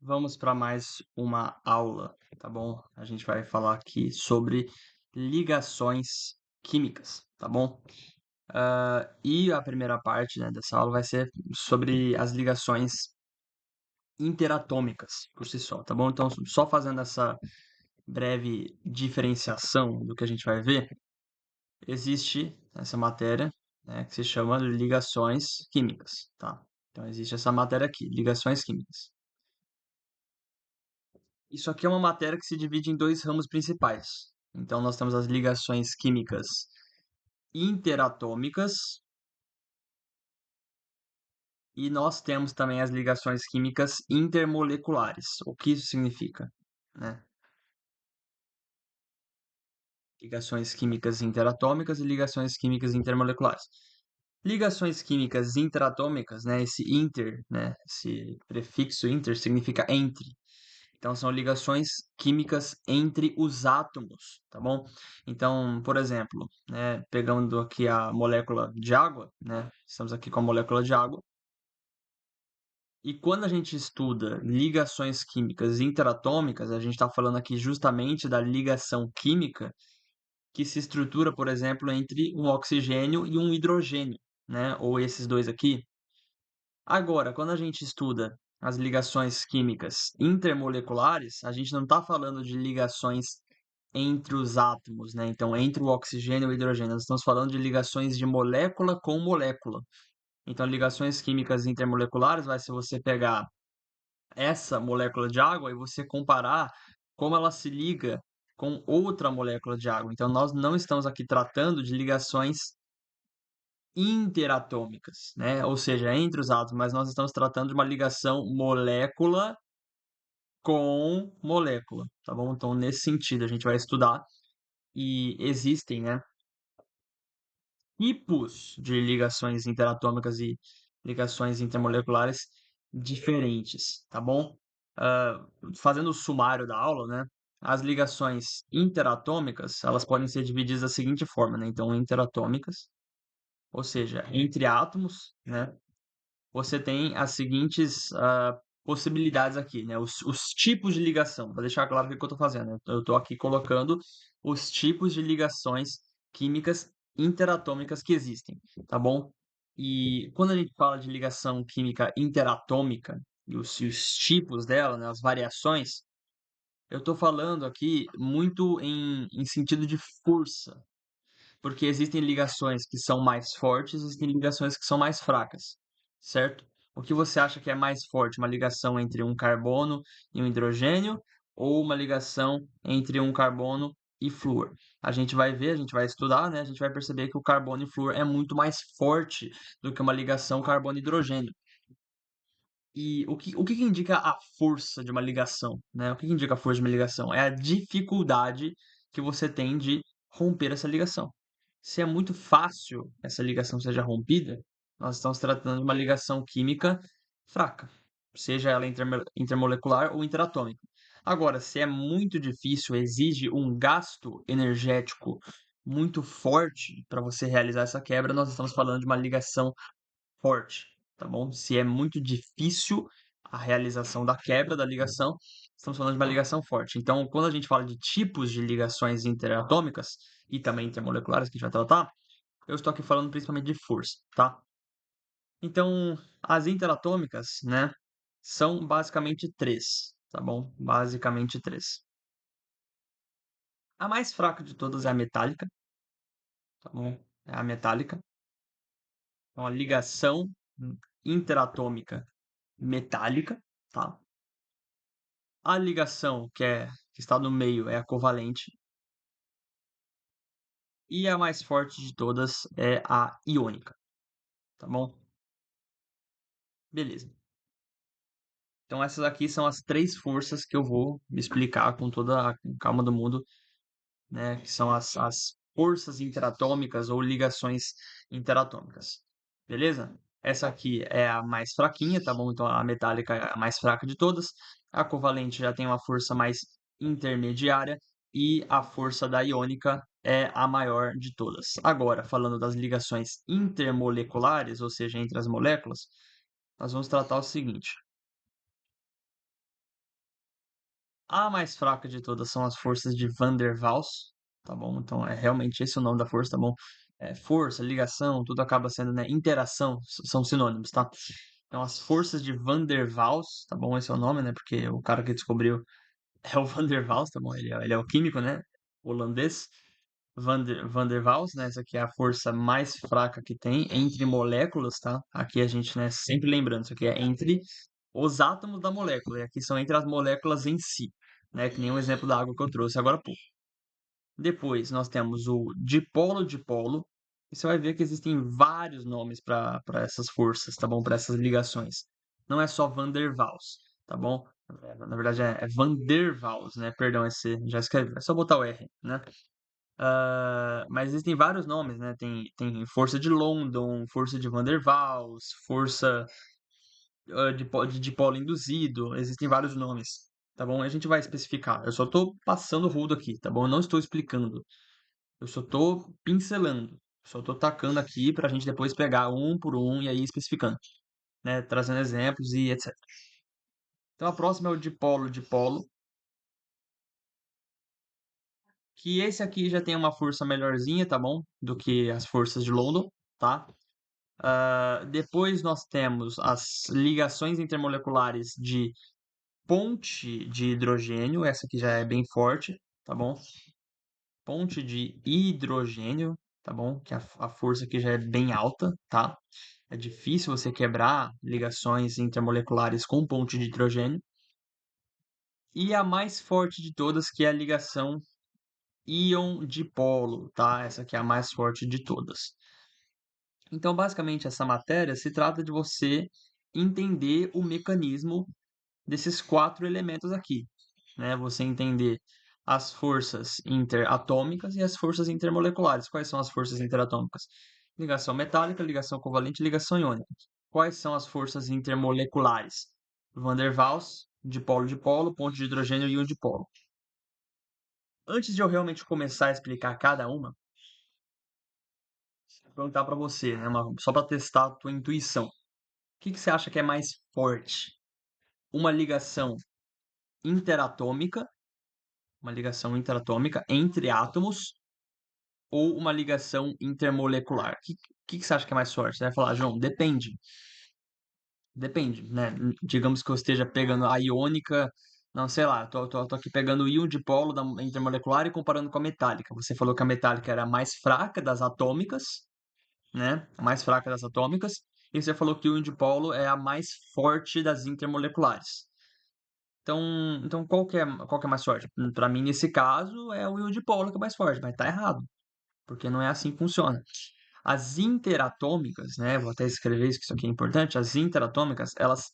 Vamos para mais uma aula, tá bom? A gente vai falar aqui sobre ligações químicas, tá bom? E a primeira parte, né, dessa aula vai ser sobre as ligações interatômicas por si só, tá bom? Então, só fazendo essa breve diferenciação do que a gente vai ver, existe essa matéria, né, que se chama ligações químicas, tá? Então, existe essa matéria aqui, ligações químicas. Isso aqui é uma matéria que se divide em dois ramos principais. Então, nós temos as ligações químicas interatômicas e nós temos também as ligações químicas intermoleculares. O que isso significa, né? Ligações químicas interatômicas e ligações químicas intermoleculares. Ligações químicas interatômicas, né? Esse inter, né? Esse prefixo inter significa entre. Então, são ligações químicas entre os átomos, tá bom? Então, por exemplo, né, pegando aqui a molécula de água, né? Estamos aqui com a molécula de água. E quando a gente estuda ligações químicas interatômicas, a gente está falando aqui justamente da ligação química que se estrutura, por exemplo, entre um oxigênio e um hidrogênio, né? Ou esses dois aqui. Agora, quando a gente estuda as ligações químicas intermoleculares, a gente não está falando de ligações entre os átomos, né? Então, entre o oxigênio e o hidrogênio, nós estamos falando de ligações de molécula com molécula. Então, ligações químicas intermoleculares vai ser você pegar essa molécula de água e você comparar como ela se liga com outra molécula de água. Então, nós não estamos aqui tratando de ligações interatômicas, né? Ou seja, entre os átomos, mas nós estamos tratando de uma ligação molécula com molécula, tá bom? Então, nesse sentido, a gente vai estudar e existem, né, tipos de ligações interatômicas e ligações intermoleculares diferentes, tá bom? Ah, fazendo o sumário da aula, né? As ligações interatômicas, elas podem ser divididas da seguinte forma, né? Então, interatômicas, ou seja, entre átomos, né? Você tem as seguintes possibilidades aqui, né? Os tipos de ligação. Para deixar claro o que eu estou fazendo, né? Eu estou aqui colocando os tipos de ligações químicas interatômicas que existem, tá bom? E quando a gente fala de ligação química interatômica e os tipos dela, né, as variações, eu estou falando aqui muito em sentido de força, porque existem ligações que são mais fortes, existem ligações que são mais fracas, certo? O que você acha que é mais forte? Uma ligação entre um carbono e um hidrogênio ou uma ligação entre um carbono e flúor? A gente vai ver, a gente vai estudar, né? A gente vai perceber que o carbono e flúor é muito mais forte do que uma ligação carbono-hidrogênio. E o que indica a força de uma ligação, né? O que indica a força de uma ligação? É a dificuldade que você tem de romper essa ligação. Se é muito fácil essa ligação seja rompida, nós estamos tratando de uma ligação química fraca, seja ela intermolecular ou interatômica. Agora, se é muito difícil, exige um gasto energético muito forte para você realizar essa quebra, nós estamos falando de uma ligação forte, tá bom? Se é muito difícil a realização da quebra da ligação, estamos falando de uma ligação forte. Então, quando a gente fala de tipos de ligações interatômicas e também intermoleculares que a gente vai tratar, eu estou aqui falando principalmente de força, tá? Então, as interatômicas, né, são basicamente três, tá bom? Basicamente três. A mais fraca de todas é a metálica, tá bom? É a metálica. Então, a ligação interatômica metálica, tá? A ligação que está no meio é a covalente e a mais forte de todas é a iônica, tá bom? Beleza. Então essas aqui são as três forças que eu vou me explicar com toda a calma do mundo, né? Que são as forças interatômicas ou ligações interatômicas. Beleza? Essa aqui é a mais fraquinha, tá bom? Então a metálica é a mais fraca de todas. A covalente já tem uma força mais intermediária e a força da iônica é a maior de todas. Agora, falando das ligações intermoleculares, ou seja, entre as moléculas, nós vamos tratar o seguinte. A mais fraca de todas são as forças de Van der Waals, tá bom? Então é realmente esse o nome da força, tá bom? Força, ligação, tudo acaba sendo, né? Interação, são sinônimos, tá? Então as forças de Van der Waals, tá bom? Esse é o nome, né? Porque o cara que descobriu é o Van der Waals, tá bom? Ele é o químico, né? Holandês. Van der Waals, né? Essa aqui é a força mais fraca que tem entre moléculas, tá? Aqui a gente, né, sempre lembrando, isso aqui é entre os átomos da molécula, e aqui são entre as moléculas em si, né? Que nem o exemplo da água que eu trouxe agora há pouco. Depois nós temos o dipolo-dipolo, e você vai ver que existem vários nomes para essas forças, tá bom? Para essas ligações. Não é só Van der Waals, tá bom? Na verdade é Van der Waals, né? Perdão, esse já escrevi. É só botar o R, né? Mas existem vários nomes, né? Tem força de London, força de Van der Waals, força de dipolo induzido, existem vários nomes, tá bom? A gente vai especificar. Eu só estou passando o rodo aqui, tá bom? Eu não estou explicando. Eu só estou pincelando. Só estou tacando aqui para a gente depois pegar um por um e aí especificando, né? Trazendo exemplos e etc. Então a próxima é o dipolo-dipolo, que esse aqui já tem uma força melhorzinha, tá bom? Do que as forças de London, tá? Depois nós temos as ligações intermoleculares de ponte de hidrogênio, essa aqui já é bem forte, tá bom? Ponte de hidrogênio, tá bom? Que a força aqui já é bem alta, tá? É difícil você quebrar ligações intermoleculares com ponte de hidrogênio. E a mais forte de todas, que é a ligação íon-dipolo, tá? Essa aqui é a mais forte de todas. Então, basicamente, essa matéria se trata de você entender o mecanismo desses quatro elementos aqui, né? Você entender as forças interatômicas e as forças intermoleculares. Quais são as forças interatômicas? Ligação metálica, ligação covalente e ligação iônica. Quais são as forças intermoleculares? Van der Waals, dipolo-dipolo, ponto de hidrogênio e íon dipolo. Antes de eu realmente começar a explicar cada uma, vou perguntar para você, né, só para testar a tua intuição. O que você acha que é mais forte? Uma ligação interatômica, uma ligação interatômica entre átomos ou uma ligação intermolecular? O que você acha que é mais forte? Você vai falar, João, depende. Depende, né? Digamos que eu esteja pegando a iônica, não sei lá, tô aqui pegando o íon dipolo da intermolecular e comparando com a metálica. Você falou que a metálica era a mais fraca das atômicas, né? A mais fraca das atômicas. E você falou que o íon dipolo é a mais forte das intermoleculares. Então qual que é mais forte? Para mim, nesse caso, é o íon dipolo que é mais forte, mas tá errado, porque não é assim que funciona. As interatômicas, né? Vou até escrever isso, que isso aqui é importante. As interatômicas, elas,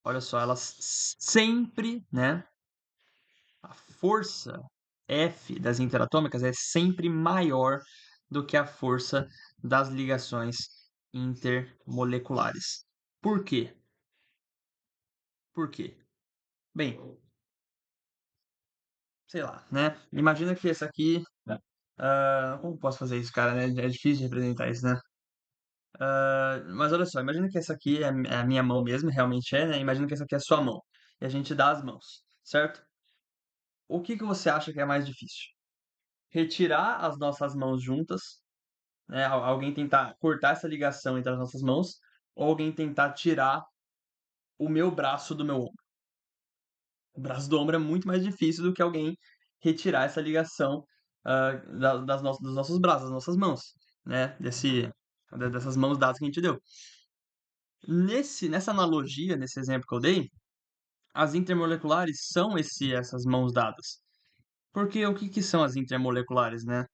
olha só, elas sempre, né? A força F das interatômicas é sempre maior do que a força das ligações intermoleculares. Por quê? Por quê? Bem, sei lá, né? Imagina que essa aqui. Como posso fazer isso, cara, né? É difícil de representar isso, né? Mas olha só, imagina que essa aqui é a minha mão mesmo, realmente é, né? Imagina que essa aqui é a sua mão. E a gente dá as mãos, certo? O que que você acha que é mais difícil? Retirar as nossas mãos juntas, né? Alguém tentar cortar essa ligação entre as nossas mãos, ou alguém tentar tirar o meu braço do meu ombro. O braço do ombro é muito mais difícil do que alguém retirar essa ligação dos nossos braços, das nossas mãos, né? Dessas mãos dadas que a gente deu. Nessa analogia, nesse exemplo que eu dei, as intermoleculares são essas mãos dadas. Porque o que, que são as intermoleculares, né?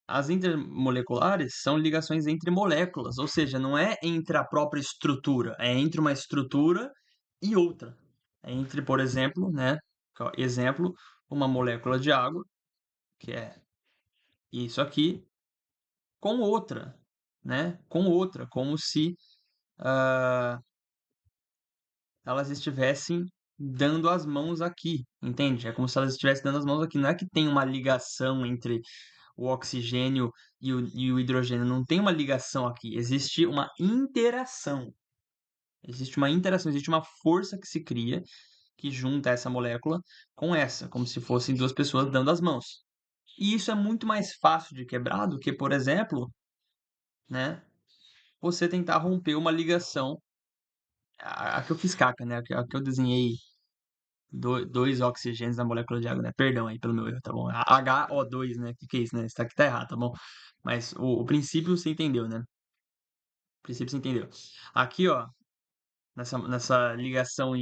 As intermoleculares são ligações entre moléculas, ou seja, não é entre a própria estrutura, é entre uma estrutura e outra. É entre, por exemplo, né? Exemplo, uma molécula de água, que é isso aqui, com outra, né? Com outra, como se ah, elas estivessem dando as mãos aqui, entende? É como se elas estivessem dando as mãos aqui. Não é que tem uma ligação entre o oxigênio e o hidrogênio. Não tem uma ligação aqui. Existe uma interação. Existe uma interação, existe uma força que se cria, que junta essa molécula com essa, como se fossem duas pessoas dando as mãos. E isso é muito mais fácil de quebrar do que, por exemplo, né, você tentar romper uma ligação, a que eu fiz caca, né, a que eu desenhei dois oxigênios na molécula de água, né? Perdão aí pelo meu erro, tá bom? HO2, né? Que é isso, né? Isso aqui tá errado, tá bom? Mas o princípio você entendeu, né? O princípio você entendeu. Aqui, ó, nessa ligação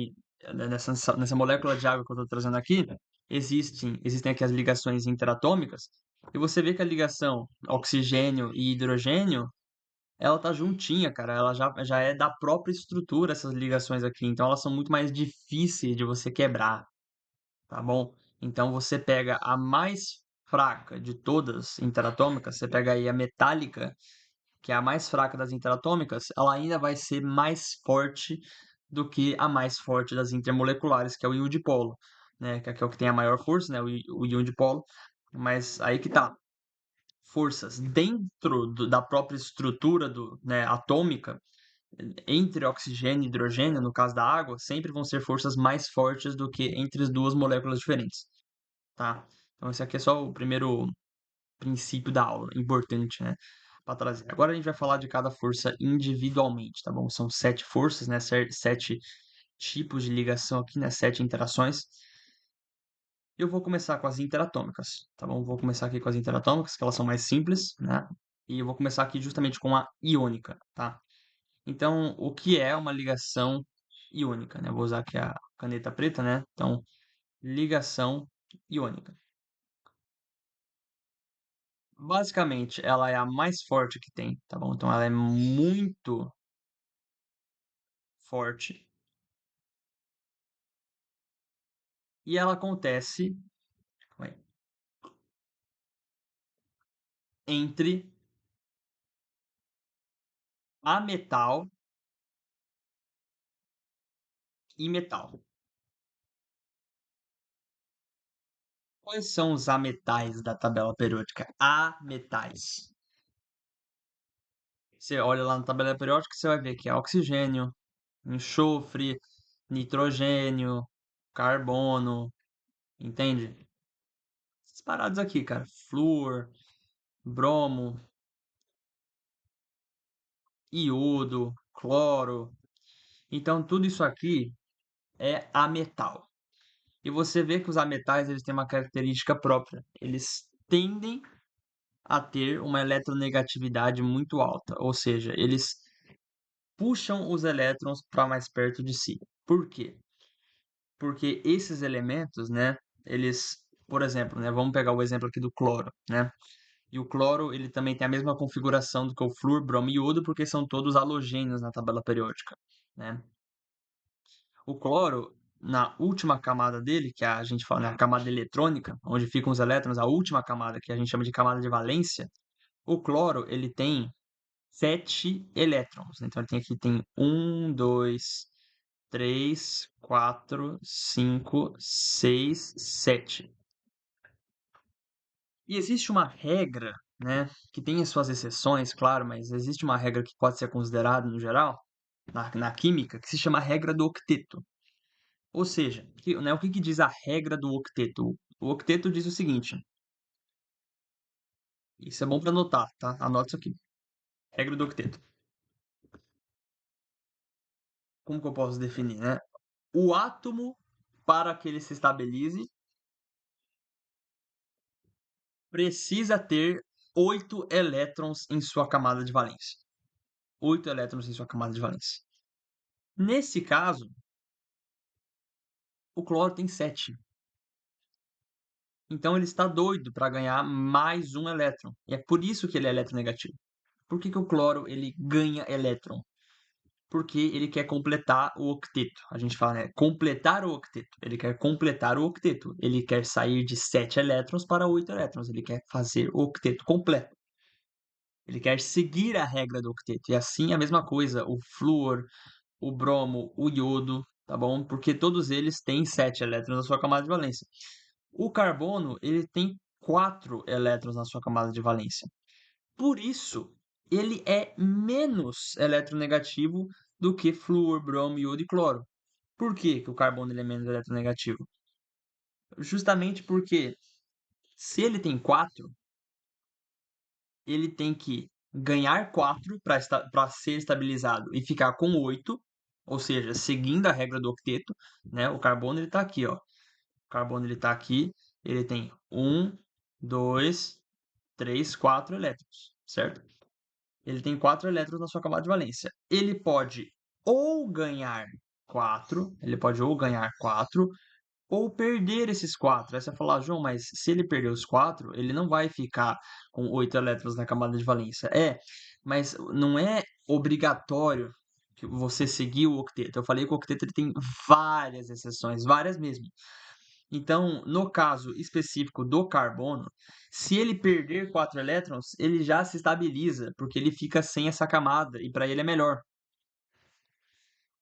nessa molécula de água que eu tô trazendo aqui, existem aqui as ligações interatômicas, e você vê que a ligação oxigênio e hidrogênio, ela tá juntinha, cara. Ela já é da própria estrutura, essas ligações aqui. Então elas são muito mais difíceis de você quebrar, tá bom? Então você pega a mais fraca de todas interatômicas, você pega aí a metálica, que é a mais fraca das interatômicas, ela ainda vai ser mais forte do que a mais forte das intermoleculares, que é o íon dipolo, né? Que é o que tem a maior força, né? O íon dipolo. Mas aí que tá. Forças dentro da própria estrutura né, atômica, entre oxigênio e hidrogênio, no caso da água, sempre vão ser forças mais fortes do que entre as duas moléculas diferentes, tá? Então, esse aqui é só o primeiro princípio da aula, importante, né? Para trazer. Agora a gente vai falar de cada força individualmente, tá bom? São 7 forças, né? 7 tipos de ligação aqui, né? 7 interações. Eu vou começar com as interatômicas, tá bom? Vou começar aqui com as interatômicas, que elas são mais simples, né? E eu vou começar aqui justamente com a iônica, tá? Então, o que é uma ligação iônica, né? Eu vou usar aqui a caneta preta, né? Então, ligação iônica. Basicamente, ela é a mais forte que tem, tá bom? Então, ela é muito forte e ela acontece, calma aí, entre ametal e metal. Quais são os ametais da tabela periódica? Ametais. Você olha lá na tabela periódica, você vai ver que é oxigênio, enxofre, nitrogênio, carbono, entende? Esses parados aqui, cara. Flúor, bromo, iodo, cloro. Então, tudo isso aqui é ametal. E você vê que os ametais eles têm uma característica própria. Eles tendem a ter uma eletronegatividade muito alta, ou seja, eles puxam os elétrons para mais perto de si. Por quê? Porque esses elementos, né, eles, por exemplo, né, vamos pegar o exemplo aqui do cloro, né? E o cloro, ele também tem a mesma configuração do que o flúor, bromo e iodo, porque são todos halogênios na tabela periódica, né? O cloro, na última camada dele, que a gente fala, né, a camada eletrônica, onde ficam os elétrons, a última camada, que a gente chama de camada de valência, o cloro, ele tem 7 elétrons. Então, ele tem um, 2, 3, 4, 5, 6, 7. E existe uma regra, né, que tem as suas exceções, claro, mas existe uma regra que pode ser considerada no geral, na química, que se chama regra do octeto. Ou seja, né, o que diz a regra do octeto? O octeto diz o seguinte, isso é bom para anotar, tá? Anota isso aqui. Regra do octeto. Como que eu posso definir, né? O átomo, para que ele se estabilize, precisa ter 8 elétrons em sua camada de valência. 8 elétrons em sua camada de valência. Nesse caso, o cloro tem 7. Então ele está doido para ganhar mais um elétron. E é por isso que ele é eletronegativo. Por que o cloro ele ganha elétron? Porque ele quer completar o octeto. A gente fala, né? Completar o octeto. Ele quer completar o octeto. Ele quer sair de 7 elétrons para 8 elétrons. Ele quer fazer o octeto completo. Ele quer seguir a regra do octeto. E assim a mesma coisa, o flúor, o bromo, o iodo, tá bom? Porque todos eles têm 7 elétrons na sua camada de valência. O carbono, ele tem 4 elétrons na sua camada de valência. Por isso, ele é menos eletronegativo do que flúor, bromo, iodo e cloro. Por que que o carbono ele é menos eletronegativo? Justamente porque se ele tem 4, ele tem que ganhar 4 para ser estabilizado e ficar com 8, ou seja, seguindo a regra do octeto, né? O carbono ele tá aqui, ó. O carbono ele tá aqui, ele tem 2, 3, 4 elétrons, certo? Ele tem 4 elétrons na sua camada de valência. Ele pode ou ganhar 4, ele pode ou ganhar 4 ou perder esses 4. Aí você vai falar, João, mas se ele perder os 4, ele não vai ficar com 8 elétrons na camada de valência. Mas não é obrigatório que você seguir o octeto. Eu falei que o octeto ele tem várias exceções, várias mesmo. Então, no caso específico do carbono, se ele perder 4 elétrons, ele já se estabiliza, porque ele fica sem essa camada, e para ele é melhor.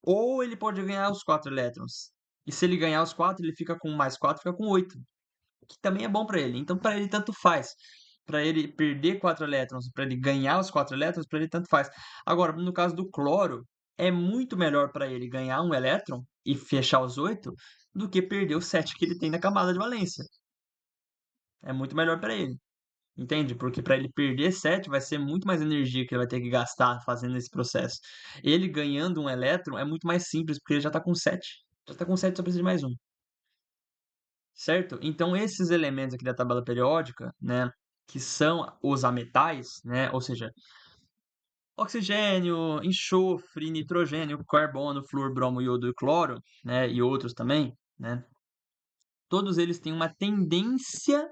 Ou ele pode ganhar os 4 elétrons. E se ele ganhar os 4, ele fica com mais 4, fica com 8, que também é bom para ele. Então, para ele, tanto faz. Para ele perder 4 elétrons, para ele ganhar os 4 elétrons, para ele, tanto faz. Agora, no caso do cloro, é muito melhor para ele ganhar um elétron e fechar os 8 do que perder os 7 que ele tem na camada de valência. É muito melhor para ele. Entende? Porque para ele perder 7 vai ser muito mais energia que ele vai ter que gastar fazendo esse processo. Ele ganhando um elétron é muito mais simples, porque ele já está com 7. Já está com 7, só precisa de mais um. Certo? Então, esses elementos aqui da tabela periódica, né, que são os ametais, né, ou seja, oxigênio, enxofre, nitrogênio, carbono, flúor, bromo, iodo e cloro, né, e outros também, né, todos eles têm uma tendência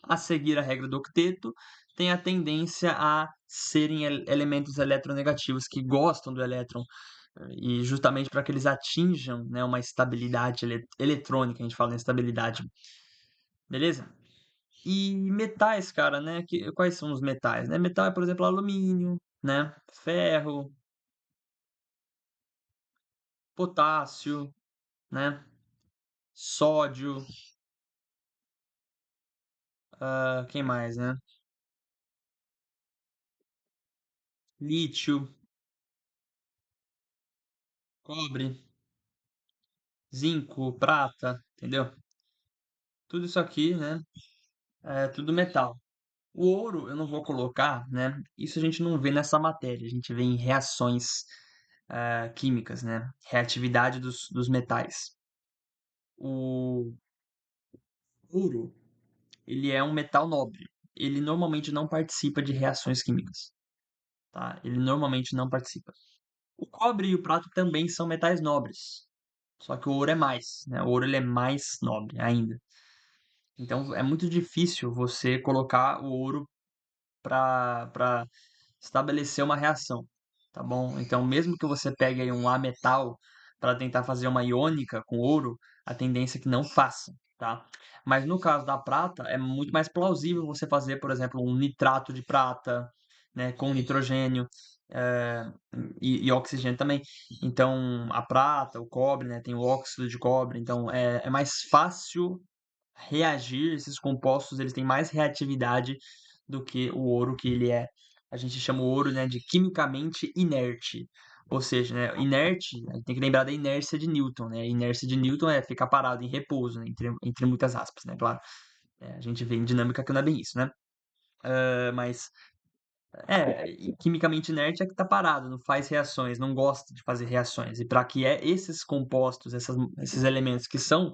a seguir a regra do octeto, têm a tendência a serem elementos eletronegativos que gostam do elétron, e justamente para que eles atinjam, né, uma estabilidade eletrônica, a gente fala em estabilidade, beleza? E metais, cara, né? Quais são os metais, né? Metal é, por exemplo, alumínio, né? Ferro, potássio, né? Sódio, quem mais, né? Lítio, cobre, zinco, prata, entendeu? Tudo isso aqui, né? É tudo metal. O ouro eu não vou colocar, né? Isso a gente não vê nessa matéria, a gente vê em reações químicas, né? Reatividade dos metais. O ouro, ele é um metal nobre. Ele normalmente não participa de reações químicas, tá? Ele normalmente não participa. O cobre e o prata também são metais nobres, só que o ouro é mais, né? O ouro ele é mais nobre ainda. Então é muito difícil você colocar o ouro para estabelecer uma reação, tá bom? Então, mesmo que você pegue aí um ametal para tentar fazer uma iônica com ouro, a tendência é que não faça, tá? Mas no caso da prata, é muito mais plausível você fazer, por exemplo, um nitrato de prata, né, com nitrogênio, eh, e oxigênio também. Então, a prata, o cobre, né, tem o óxido de cobre, então é mais fácil reagir, esses compostos eles têm mais reatividade do que o ouro, que ele é, a gente chama o ouro, né, de quimicamente inerte. Ou seja, né, inerte, a gente tem que lembrar da inércia de Newton, né? A inércia de Newton é ficar parado em repouso, né, entre muitas aspas, né? Claro, a gente vê em dinâmica que não é bem isso, né? Mas e quimicamente inerte é que está parado, não faz reações, não gosta de fazer reações. E para que esses compostos, esses elementos que são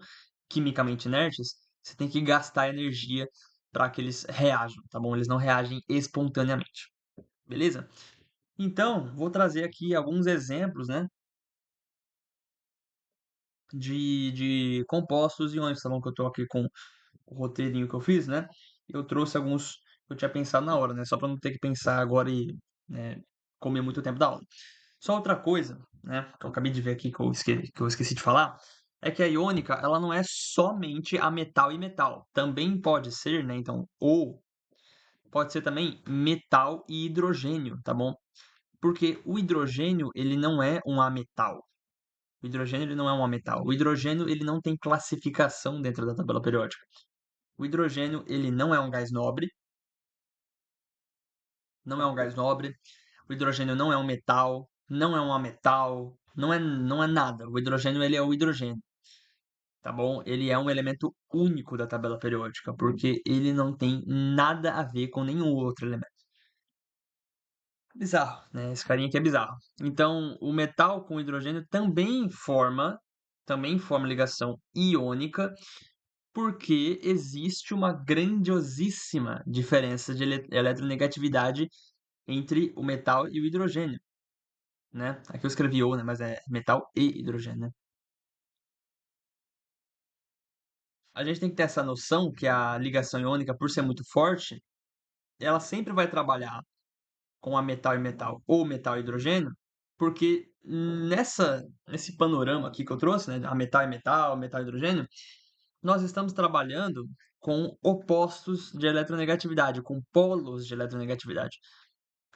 quimicamente inertes, você tem que gastar energia para que eles reajam, tá bom? Eles não reagem espontaneamente, beleza? Então, vou trazer aqui alguns exemplos, né, de compostos iônicos, tá bom? Que eu estou aqui com o roteirinho que eu fiz, né? Eu trouxe alguns que eu tinha pensado na hora, né? Só para não ter que pensar agora e, né, comer muito tempo da aula. Só outra coisa, né, que eu acabei de ver aqui que eu esqueci de falar, é que a iônica, ela não é somente a metal e metal. Também pode ser, né, então, ou pode ser também metal e hidrogênio, tá bom? Porque o hidrogênio, ele não é um ametal. O hidrogênio, ele não é um ametal. O hidrogênio, ele não tem classificação dentro da tabela periódica. O hidrogênio, ele não é um gás nobre, não é um gás nobre. O hidrogênio não é um metal, não é um metal, não é nada. O hidrogênio, ele é o hidrogênio, tá bom? Ele é um elemento único da tabela periódica, porque ele não tem nada a ver com nenhum outro elemento. Bizarro, né? Esse carinha aqui é bizarro. Então, o metal com hidrogênio também forma ligação iônica, porque existe uma grandiosíssima diferença de eletronegatividade entre o metal e o hidrogênio, né? Aqui eu escrevi O, né? Mas é metal e hidrogênio, né? A gente tem que ter essa noção que a ligação iônica, por ser muito forte, ela sempre vai trabalhar com a metal e metal ou metal e hidrogênio, porque nesse panorama aqui que eu trouxe, né? A metal e hidrogênio, nós estamos trabalhando com opostos de eletronegatividade, com polos de eletronegatividade.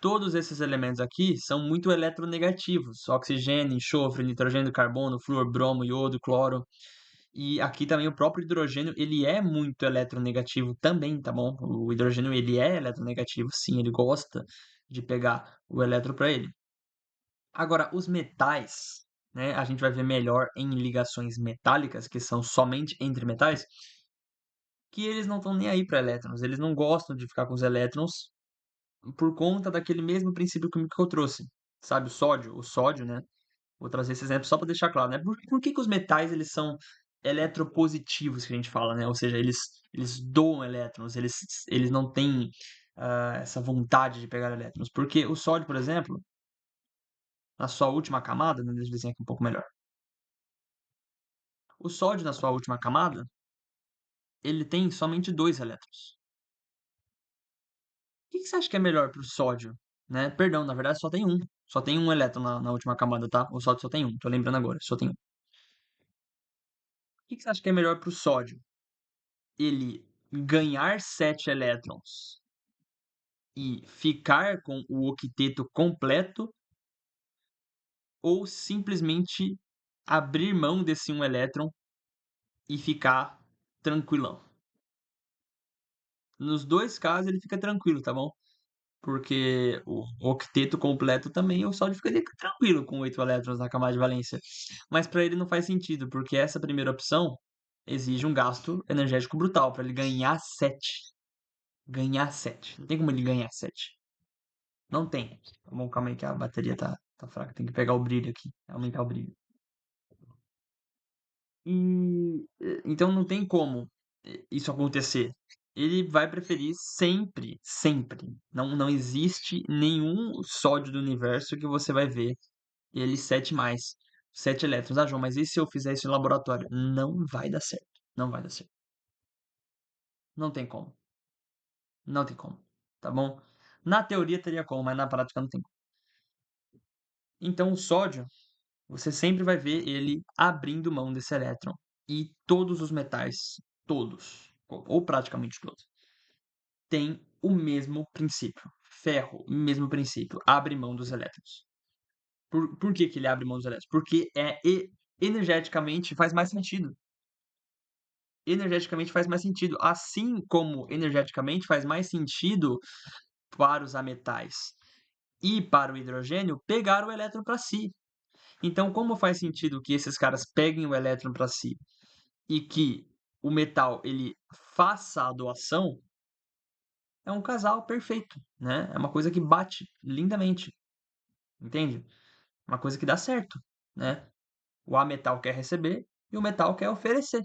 Todos esses elementos aqui são muito eletronegativos: oxigênio, enxofre, nitrogênio, carbono, flúor, bromo, iodo, cloro. E aqui também o próprio hidrogênio, ele é muito eletronegativo também, tá bom? O hidrogênio, ele é eletronegativo, sim, ele gosta de pegar o elétron para ele. Agora, os metais, né, a gente vai ver melhor em ligações metálicas, que são somente entre metais, que eles não estão nem aí para elétrons, eles não gostam de ficar com os elétrons por conta daquele mesmo princípio químico que eu trouxe. Sabe o sódio? O sódio, né? Vou trazer esse exemplo só para deixar claro, né? Por que que os metais eles são eletropositivos, que a gente fala, né? Ou seja, eles doam elétrons, eles não têm essa vontade de pegar elétrons. Porque o sódio, por exemplo, na sua última camada, né? Deixa eu desenhar aqui um pouco melhor. O sódio, na sua última camada, ele tem somente dois elétrons. O que que você acha que é melhor para o sódio? Né? Perdão, na verdade só tem um. Só tem um elétron na última camada, tá? O sódio só tem um. Tô lembrando agora, só tem um. O que que você acha que é melhor para o sódio? Ele ganhar 7 elétrons e ficar com o octeto completo, ou simplesmente abrir mão desse um elétron e ficar tranquilão? Nos dois casos ele fica tranquilo, tá bom? Porque o octeto completo também o sódio ficaria tranquilo com 8 elétrons na camada de valência. Mas para ele não faz sentido, porque essa primeira opção exige um gasto energético brutal para ele ganhar 7. Ganhar 7. Não tem como ele ganhar 7. Não tem. Tá bom, calma aí que a bateria tá fraca. Tem que pegar o brilho aqui. Aumentar o brilho. Então não tem como isso acontecer. Ele vai preferir sempre, sempre. Não existe nenhum sódio do universo que você vai ver ele 7 mais. 7 elétrons. Ah, João, mas e se eu fizer isso no laboratório? Não vai dar certo. Não vai dar certo. Não tem como. Não tem como. Tá bom? Na teoria teria como, mas na prática não tem como. Então o sódio, você sempre vai ver ele abrindo mão desse elétron. E todos os metais, todos, ou praticamente todos, têm o mesmo princípio. Ferro, mesmo princípio, abre mão dos elétrons. Por que que ele abre mão dos elétrons? Porque energeticamente faz mais sentido. Energeticamente faz mais sentido. Assim como energeticamente faz mais sentido para os ametais e para o hidrogênio pegar o elétron para si. Então, como faz sentido que esses caras peguem o elétron para si e que o metal ele faça a doação, é um casal perfeito, né? É uma coisa que bate lindamente, entende? Uma coisa que dá certo, né? O ametal quer receber e o metal quer oferecer,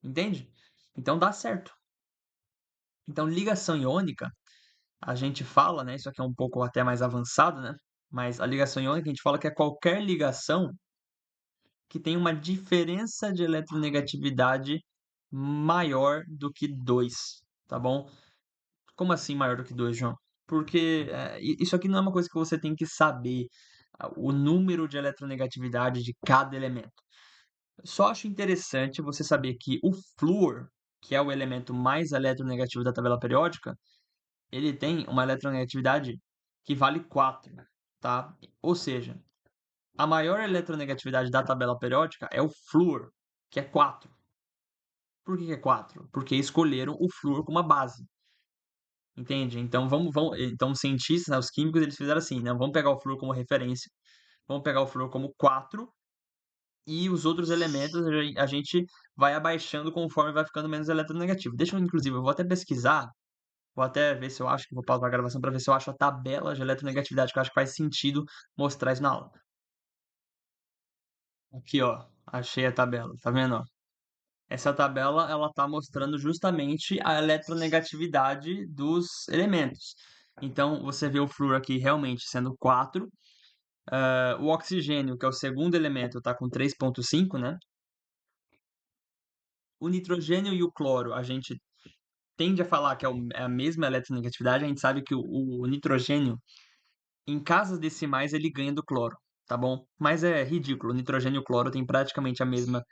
entende? Então dá certo. Então ligação iônica, a gente fala, né? Isso aqui é um pouco até mais avançado, né? Mas a ligação iônica a gente fala que é qualquer ligação que tem uma diferença de eletronegatividade maior do que 2, tá bom? Como assim maior do que 2, João? Porque isso aqui não é uma coisa que você tem que saber o número de eletronegatividade de cada elemento. Só acho interessante você saber que o flúor, que é o elemento mais eletronegativo da tabela periódica, ele tem uma eletronegatividade que vale 4, tá? Ou seja, a maior eletronegatividade da tabela periódica é o flúor, que é 4. Por que é 4? Porque escolheram o flúor como a base. entende? Então então os cientistas, né, os químicos, eles fizeram assim, né, vamos pegar o flúor como referência, vamos pegar o flúor como 4 e os outros elementos a gente vai abaixando conforme vai ficando menos eletronegativo. Deixa eu inclusive, eu vou até pesquisar, vou até ver se eu acho que vou pausar a gravação para ver se eu acho a tabela de eletronegatividade, que eu acho que faz sentido mostrar isso na aula. Aqui, ó, achei a tabela, tá vendo, ó? Essa tabela, ela tá mostrando justamente a eletronegatividade dos elementos. Então, você vê o flúor aqui realmente sendo 4. O oxigênio, que é o segundo elemento, está com 3,5, né? O nitrogênio e o cloro, a gente tende a falar que é a mesma eletronegatividade. A gente sabe que o nitrogênio, em casas decimais, ele ganha do cloro, tá bom? Mas é ridículo. O nitrogênio e o cloro têm praticamente a mesma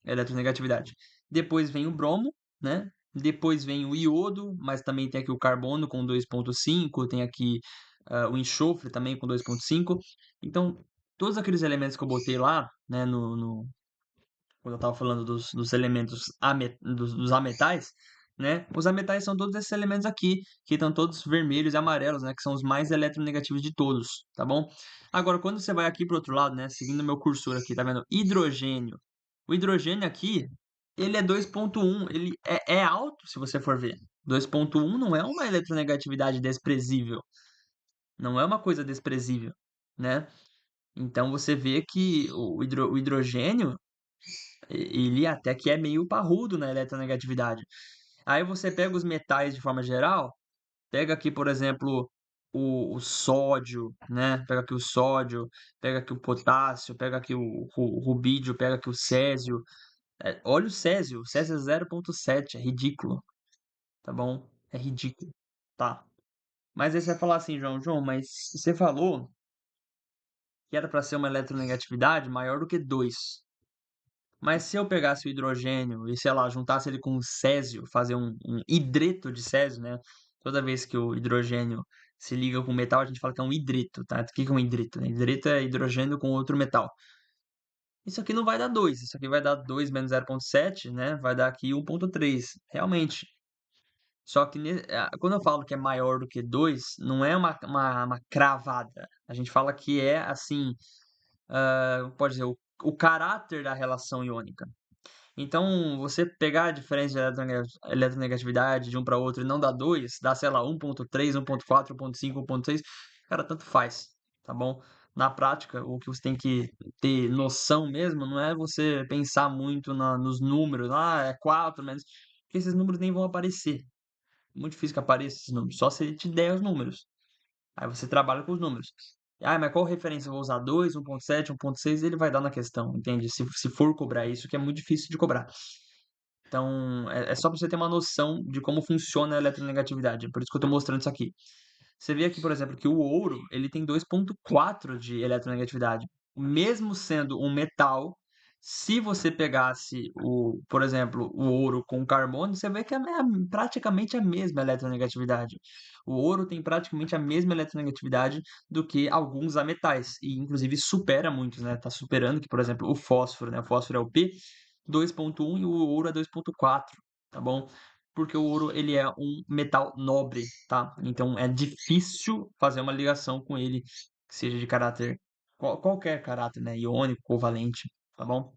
eletronegatividade. Depois vem o bromo, né? Depois vem o iodo, mas também tem aqui o carbono com 2,5, tem aqui o enxofre também com 2,5. Então, todos aqueles elementos que eu botei lá, né, quando eu estava falando dos elementos dos ametais, né? Os ametais são todos esses elementos aqui, que estão todos vermelhos e amarelos, né? Que são os mais eletronegativos de todos, tá bom? Agora, quando você vai aqui para o outro lado, né? Seguindo o meu cursor aqui, tá vendo? Hidrogênio. O hidrogênio aqui, ele é 2,1, ele é alto se você for ver. 2,1 não é uma eletronegatividade desprezível, não é uma coisa desprezível, né? Então você vê que o hidrogênio, ele até que é meio parrudo na eletronegatividade. Aí você pega os metais de forma geral, pega aqui, por exemplo, o sódio, né? Pega aqui o sódio, pega aqui o potássio, pega aqui o rubídio, pega aqui o césio. Olha o Césio é 0,7, é ridículo, tá bom? É ridículo, tá? Mas aí você vai falar assim, João, mas você falou que era para ser uma eletronegatividade maior do que 2. Mas se eu pegasse o hidrogênio e, sei lá, juntasse ele com o césio, fazer um hidreto de césio, né? Toda vez que o hidrogênio se liga com metal, a gente fala que é um hidreto, tá? O que que é um hidreto, né? Hidreto é hidrogênio com outro metal. Isso aqui não vai dar 2, isso aqui vai dar 2 menos 0,7, né? Vai dar aqui 1,3, realmente. Só que quando eu falo que é maior do que 2, não é uma cravada. A gente fala que é, assim, pode dizer, o caráter da relação iônica. Então, você pegar a diferença de eletronegatividade de um para outro e não dar 2, dá, sei lá, 1,3, 1,4, 1,5, 1,6, cara, tanto faz, tá bom? Na prática, o que você tem que ter noção mesmo não é você pensar muito nos números, é 4 menos, porque esses números nem vão aparecer. Muito difícil que apareça esses números, só se ele te der os números. Aí você trabalha com os números. Mas qual referência eu vou usar? 2, 1,7, 1,6, ele vai dar na questão, entende? Se for cobrar isso, que é muito difícil de cobrar. Então, é só para você ter uma noção de como funciona a eletronegatividade. É por isso que eu estou mostrando isso aqui. Você vê aqui, por exemplo, que o ouro ele tem 2,4 de eletronegatividade. Mesmo sendo um metal, se você pegasse, por exemplo, o ouro com carbono, você vê que é praticamente a mesma eletronegatividade. O ouro tem praticamente a mesma eletronegatividade do que alguns ametais, e inclusive supera muitos, né? Está superando que, por exemplo, o fósforo, né? O fósforo é o P 2,1 e o ouro é 2,4, tá bom? Porque o ouro ele é um metal nobre, tá? Então é difícil fazer uma ligação com ele que seja de caráter qualquer caráter, né? Iônico, covalente, tá bom?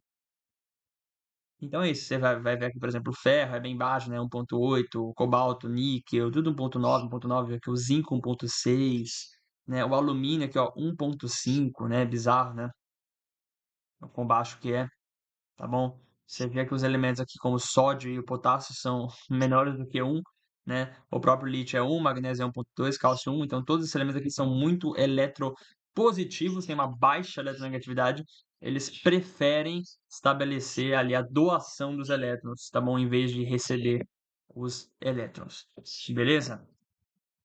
Então é isso. Você vai ver aqui, por exemplo, o ferro é bem baixo, né? 1,8, o cobalto, níquel, tudo 1,9, 1,9, aqui o zinco 1,6, né? O alumínio aqui, ó, 1,5, né? Bizarro, né? O quão baixo que é. Tá bom? Você vê que os elementos aqui, como o sódio e o potássio, são menores do que 1, né? O próprio lítio é 1, magnésio é 1,2, cálcio 1. Então, todos esses elementos aqui são muito eletropositivos, têm uma baixa eletronegatividade. Eles preferem estabelecer ali a doação dos elétrons, tá bom? Em vez de receber os elétrons. Beleza?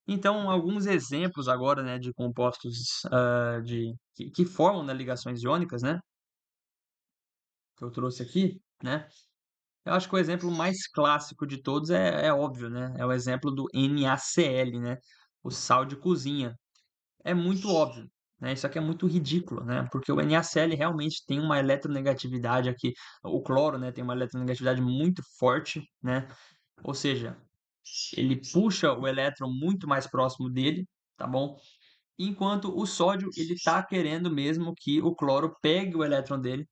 Então, alguns exemplos agora, né, de compostos que formam, né, ligações iônicas, né? Que eu trouxe aqui, né? Eu acho que o exemplo mais clássico de todos é óbvio, né? É o exemplo do NaCl, né? O sal de cozinha. É muito óbvio, né? Isso aqui é muito ridículo, né? Porque o NaCl realmente tem uma eletronegatividade aqui. O cloro, né? Tem uma eletronegatividade muito forte, né? Ou seja, ele puxa o elétron muito mais próximo dele, tá bom? Enquanto o sódio, ele tá querendo mesmo que o cloro pegue o elétron dele,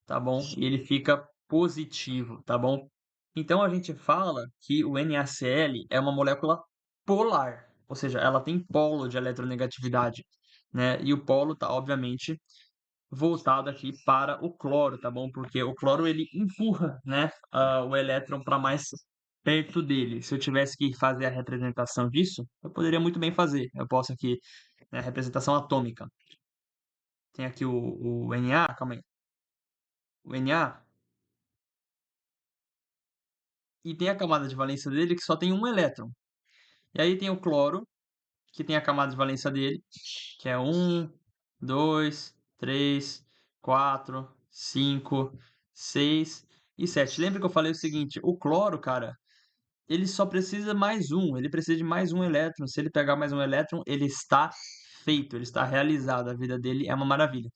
tá bom? E ele fica positivo, tá bom? Então a gente fala que o NaCl é uma molécula polar, ou seja, ela tem polo de eletronegatividade, né? E o polo tá, obviamente, voltado aqui para o cloro, tá bom? Porque o cloro ele empurra, né, o elétron para mais perto dele. Se eu tivesse que fazer a representação disso, eu poderia muito bem fazer. Eu posso aqui, né, representação atômica. Tem aqui o Na, calma aí. O Na, e tem a camada de valência dele que só tem um elétron. E aí tem o cloro, que tem a camada de valência dele, que é um, 2, 3, 4, 5, 6 e 7. Lembra que eu falei o seguinte: o cloro, cara, ele só precisa mais um, ele precisa de mais um elétron. Se ele pegar mais um elétron, ele está feito, ele está realizado, a vida dele é uma maravilha.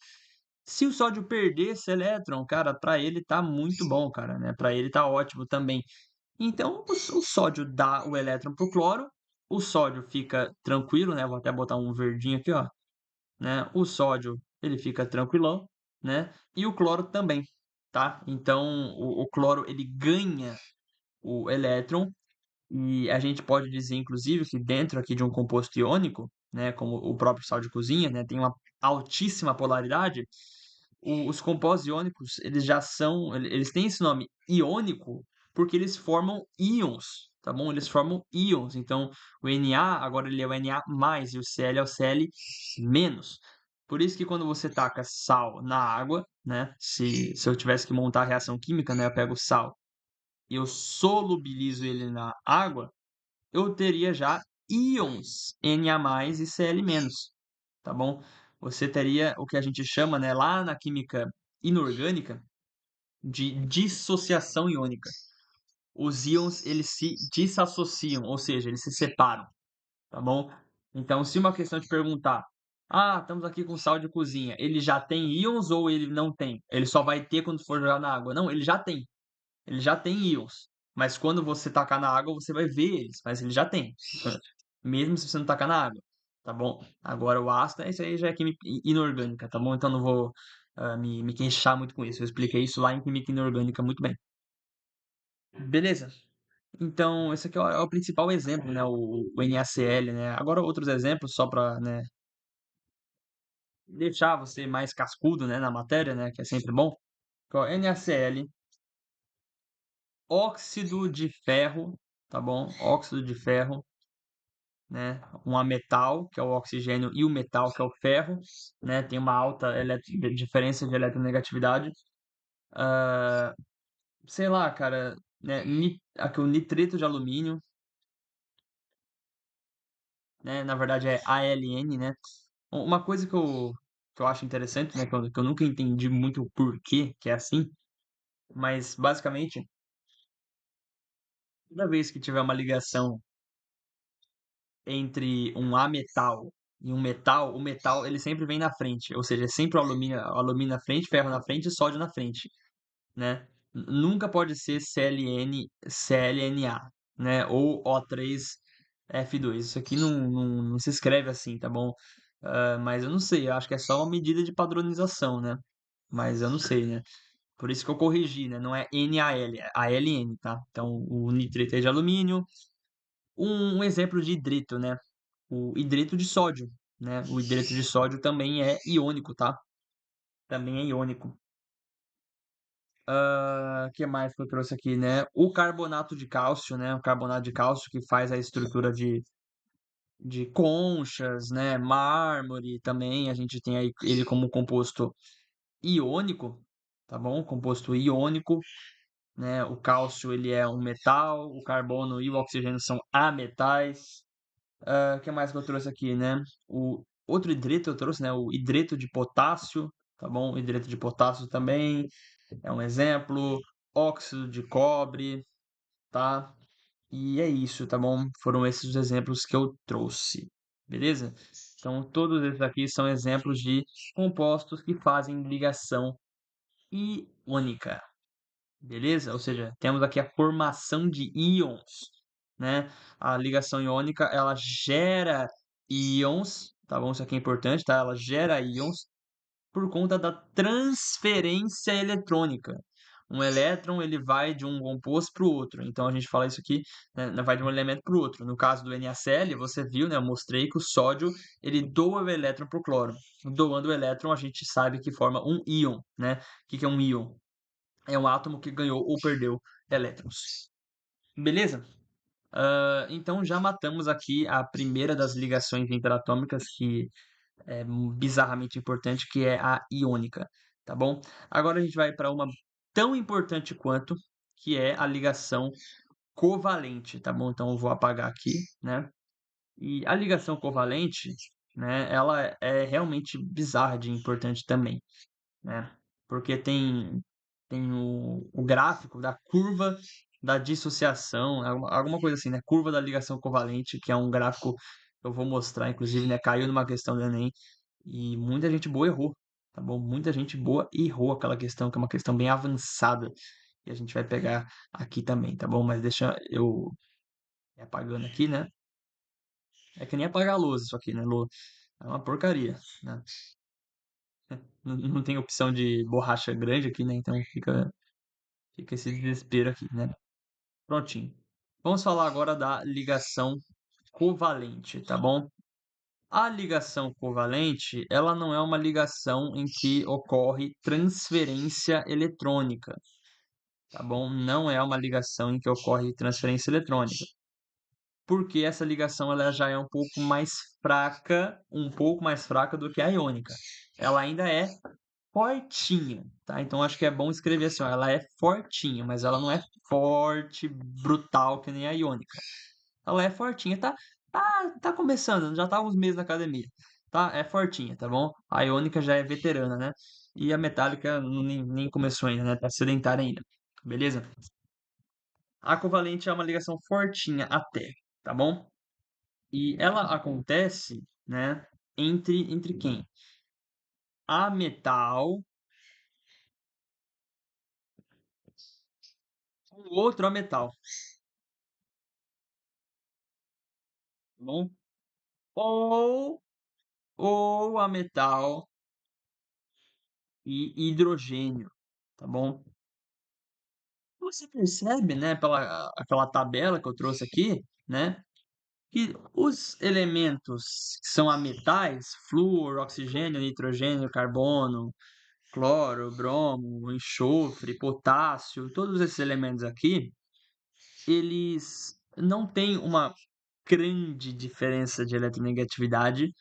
Se o sódio perder esse elétron, cara, para ele tá muito bom, cara, né? Para ele tá ótimo também. Então, o sódio dá o elétron pro cloro, o sódio fica tranquilo, né? Vou até botar um verdinho aqui, ó, né? O sódio, ele fica tranquilão, né? E o cloro também, tá? Então, o cloro, ele ganha o elétron e a gente pode dizer, inclusive, que dentro aqui de um composto iônico, né, como o próprio sal de cozinha, né, tem uma altíssima polaridade. Os compostos iônicos, eles já são, eles têm esse nome iônico porque eles formam íons, tá bom? Eles formam íons. Então, o Na, agora ele é o Na+, e o Cl é o Cl-. Por isso que quando você taca sal na água, né, se eu tivesse que montar a reação química, né, eu pego sal e eu solubilizo ele na água, eu teria já íons Na+ e Cl-, tá bom? Você teria o que a gente chama, né, lá na química inorgânica, de dissociação iônica. Os íons, eles se desassociam, ou seja, eles se separam, tá bom? Então, se uma questão te perguntar, estamos aqui com sal de cozinha, ele já tem íons ou ele não tem? Ele só vai ter quando for jogar na água. Não, ele já tem. Ele já tem íons. Mas quando você tacar na água, você vai ver eles. Mas ele já tem. Mesmo se você não tacar na água. Tá bom? Agora o ácido, isso aí já é química inorgânica, tá bom? Então não vou me queixar muito com isso. Eu expliquei isso lá em química inorgânica muito bem. Beleza? Então, esse aqui é o principal exemplo, né? O NaCl, né? Agora outros exemplos, só para, né, deixar você mais cascudo, né, na matéria, né? Que é sempre bom. NaCl, óxido de ferro, tá bom? Óxido de ferro, né? Um ametal, que é o oxigênio, e o metal, que é o ferro, né? Tem uma alta diferença de eletronegatividade. Ah, sei lá, cara, né? Aqui o nitrito de alumínio, né? Na verdade é AlN, né? Uma coisa que eu acho interessante, né? Que eu nunca entendi muito o porquê que é assim, mas basicamente, toda vez que tiver uma ligação entre um ametal e um metal, o metal ele sempre vem na frente, ou seja, é sempre o alumínio na frente, ferro na frente e sódio na frente, né? Nunca pode ser ClNA, né? Ou O3F2. Isso aqui não se escreve assim, tá bom? Mas eu não sei, eu acho que é só uma medida de padronização, né? Mas eu não sei, né? Por isso que eu corrigi, né? Não é NaL, é AlN, tá? Então, o nitrito é de alumínio. Um exemplo de hidrito, né? O hidreto de sódio, né? O hidreto de sódio também é iônico, tá? Também é iônico. Que mais que eu trouxe aqui, né? O carbonato de cálcio, né? O carbonato de cálcio que faz a estrutura de conchas, né? Mármore também. A gente tem aí ele como composto iônico, tá bom? Composto iônico, né? O cálcio ele é um metal, o carbono e o oxigênio são ametais. O que mais que eu trouxe aqui, né? O outro hidreto eu trouxe, né? O hidreto de potássio, tá bom? O hidreto de potássio também é um exemplo. Óxido de cobre, tá? E é isso, tá bom? Foram esses os exemplos que eu trouxe, beleza? Então, todos esses aqui são exemplos de compostos que fazem ligação iônica, beleza? Ou seja, temos aqui a formação de íons, né? A ligação iônica, ela gera íons, tá bom? Isso aqui é importante, tá? Ela gera íons por conta da transferência eletrônica. Um elétron ele vai de um composto para o outro. Então a gente fala isso aqui, né, vai de um elemento para o outro. No caso do NaCl, você viu, né, eu mostrei que o sódio ele doa o elétron para o cloro. Doando o elétron, a gente sabe que forma um íon, né? O que que é um íon? É um átomo que ganhou ou perdeu elétrons. Beleza? Então já matamos aqui a primeira das ligações interatômicas que é bizarramente importante, que é a iônica, tá bom? Agora a gente vai para uma tão importante quanto, que é a ligação covalente, tá bom? Então eu vou apagar aqui, né? E a ligação covalente, né, ela é realmente bizarra de importante também, né? Porque tem o gráfico da curva da dissociação, alguma coisa assim, né? Curva da ligação covalente, que é um gráfico que eu vou mostrar, inclusive, né? Caiu numa questão do Enem e muita gente boa errou, tá bom? Muita gente boa errou aquela questão, que é uma questão bem avançada, e a gente vai pegar aqui também, tá bom? Mas deixa eu ir apagando aqui, né? É que nem apagar a luz isso aqui, né, Lu? É uma porcaria, né? Não tem opção de borracha grande aqui, né? Então fica esse desespero aqui, né? Prontinho. Vamos falar agora da ligação covalente, tá bom? A ligação covalente, ela não é uma ligação em que ocorre transferência eletrônica, tá bom? Não é uma ligação em que ocorre transferência eletrônica, porque essa ligação ela já é um pouco mais fraca do que a iônica. Ela ainda é fortinha, tá? Então acho que é bom escrever assim, ó, ela é fortinha, mas ela não é forte, brutal que nem a iônica. Ela é fortinha, tá começando, já tá há uns meses na academia, tá? É fortinha, tá bom? A iônica já é veterana, né? E a metálica nem começou ainda, né? Tá sedentária ainda, beleza? A covalente é uma ligação fortinha até, tá bom? E ela acontece, né, entre quem? A metal, o outro a metal, tá bom? Ou, ou a metal e hidrogênio, tá bom? Você percebe, né, pela aquela tabela que eu trouxe aqui, né, que os elementos que são ametais, flúor, oxigênio, nitrogênio, carbono, cloro, bromo, enxofre, potássio, todos esses elementos aqui, eles não têm uma grande diferença de eletronegatividade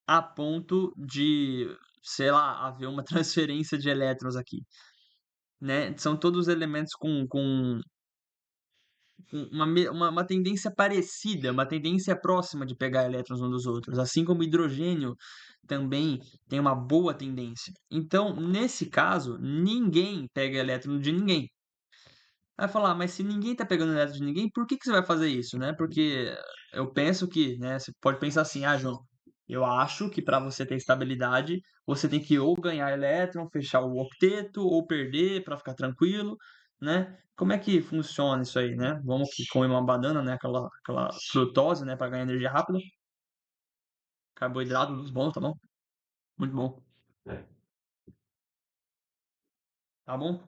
a ponto de, sei lá, haver uma transferência de elétrons aqui, né? São todos elementos com uma tendência parecida, uma tendência próxima de pegar elétrons uns dos outros, assim como o hidrogênio também tem uma boa tendência. Então, nesse caso, ninguém pega elétron de ninguém. Vai falar, mas se ninguém tá pegando elétron de ninguém, por que que você vai fazer isso, né? Porque eu penso que, né, você pode pensar assim, ah, João, eu acho que para você ter estabilidade, você tem que ou ganhar elétron, fechar o octeto, ou perder para ficar tranquilo, né? Como é que funciona isso aí, né? Vamos que comer uma banana, né? Aquela frutose, né? Para ganhar energia rápida. Carboidrato dos bons, tá bom? Muito bom. Tá bom?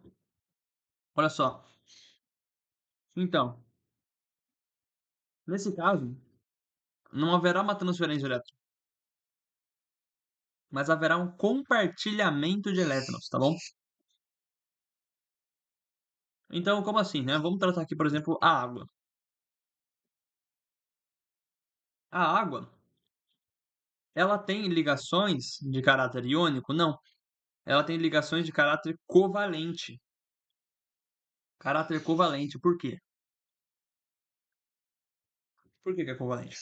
Olha só. Então, nesse caso, não haverá uma transferência de elétrons, mas haverá um compartilhamento de elétrons, tá bom? Então, como assim, né? Vamos tratar aqui, por exemplo, a água. A água, ela tem ligações de caráter iônico? Não. Ela tem ligações de caráter covalente. Caráter covalente, por quê? Por que que é covalente?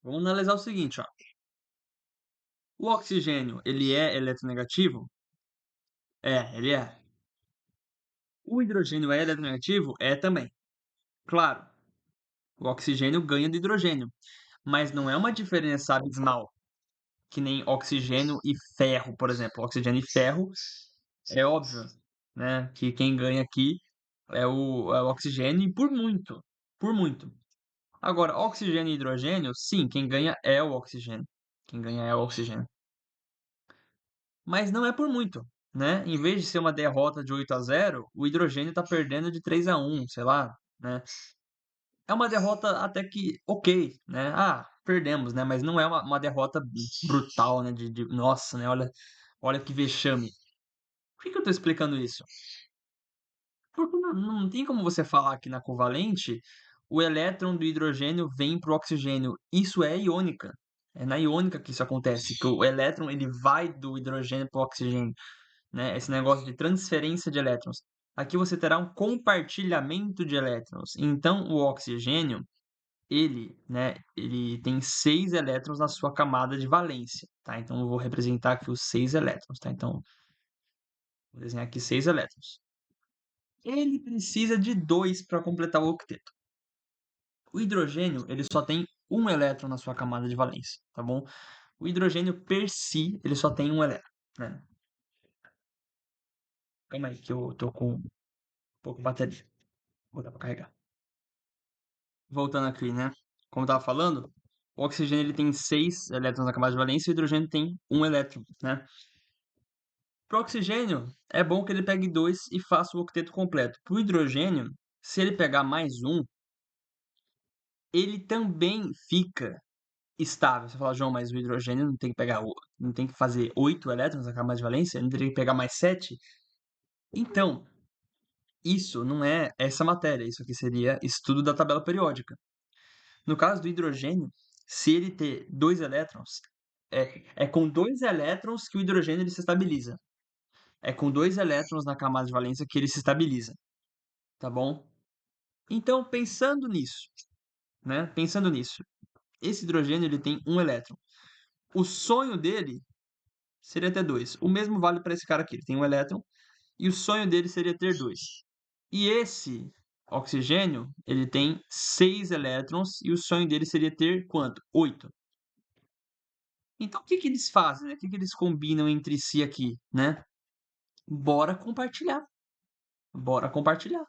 Vamos analisar o seguinte, ó. O oxigênio, ele é eletronegativo? É, ele é. O hidrogênio é eletronegativo? É também. Claro, o oxigênio ganha do hidrogênio, mas não é uma diferença abismal, que nem oxigênio e ferro, por exemplo. Oxigênio e ferro é óbvio. né? Que quem ganha aqui é o oxigênio e por muito, por muito. Agora, oxigênio e hidrogênio, sim, quem ganha é o oxigênio. Quem ganha é o oxigênio. Mas não é por muito, né? Em vez de ser uma derrota de 8-0, o hidrogênio está perdendo de 3-1, sei lá, né? É uma derrota até que ok, né? Ah, perdemos, né? Mas não é uma derrota brutal, né? Nossa, né? Olha que vexame. Por que eu tô explicando isso? Porque não tem como você falar que na covalente o elétron do hidrogênio vem para o oxigênio. Isso é iônica. É na iônica que isso acontece, que o elétron ele vai do hidrogênio para o oxigênio, né? Esse negócio de transferência de elétrons. Aqui você terá um compartilhamento de elétrons. Então, o oxigênio, ele tem 6 elétrons na sua camada de valência, tá? Então, eu vou representar aqui os 6 elétrons, tá? Então, vou desenhar aqui 6 elétrons. Ele precisa de 2 para completar o octeto. O hidrogênio, ele só tem um elétron na sua camada de valência, tá bom? O hidrogênio per si, ele só tem um elétron, né? Calma aí, que eu tô com um pouco de bateria. Vou dar para carregar. Voltando aqui, né? Como eu tava falando, o oxigênio ele tem 6 elétrons na camada de valência e o hidrogênio tem um elétron, né? Para o oxigênio, é bom que ele pegue 2 e faça o octeto completo. Para o hidrogênio, se ele pegar mais um, ele também fica estável. Você fala, João, mas o hidrogênio não tem que pegar, não tem que fazer 8 elétrons na camada de valência? Não teria que pegar mais 7? Então, isso não é essa matéria. Isso aqui seria estudo da tabela periódica. No caso do hidrogênio, se ele ter 2 elétrons, é com 2 elétrons que o hidrogênio ele se estabiliza. É com 2 elétrons na camada de valência que ele se estabiliza, tá bom? Então, pensando nisso, né? Pensando nisso, esse hidrogênio ele tem um elétron. O sonho dele seria ter 2. O mesmo vale para esse cara aqui. Ele tem um elétron e o sonho dele seria ter 2. E esse oxigênio, ele tem 6 elétrons e o sonho dele seria ter quanto? 8. Então, o que que eles fazem, né? O que que eles combinam entre si aqui, né? Bora compartilhar. Bora compartilhar.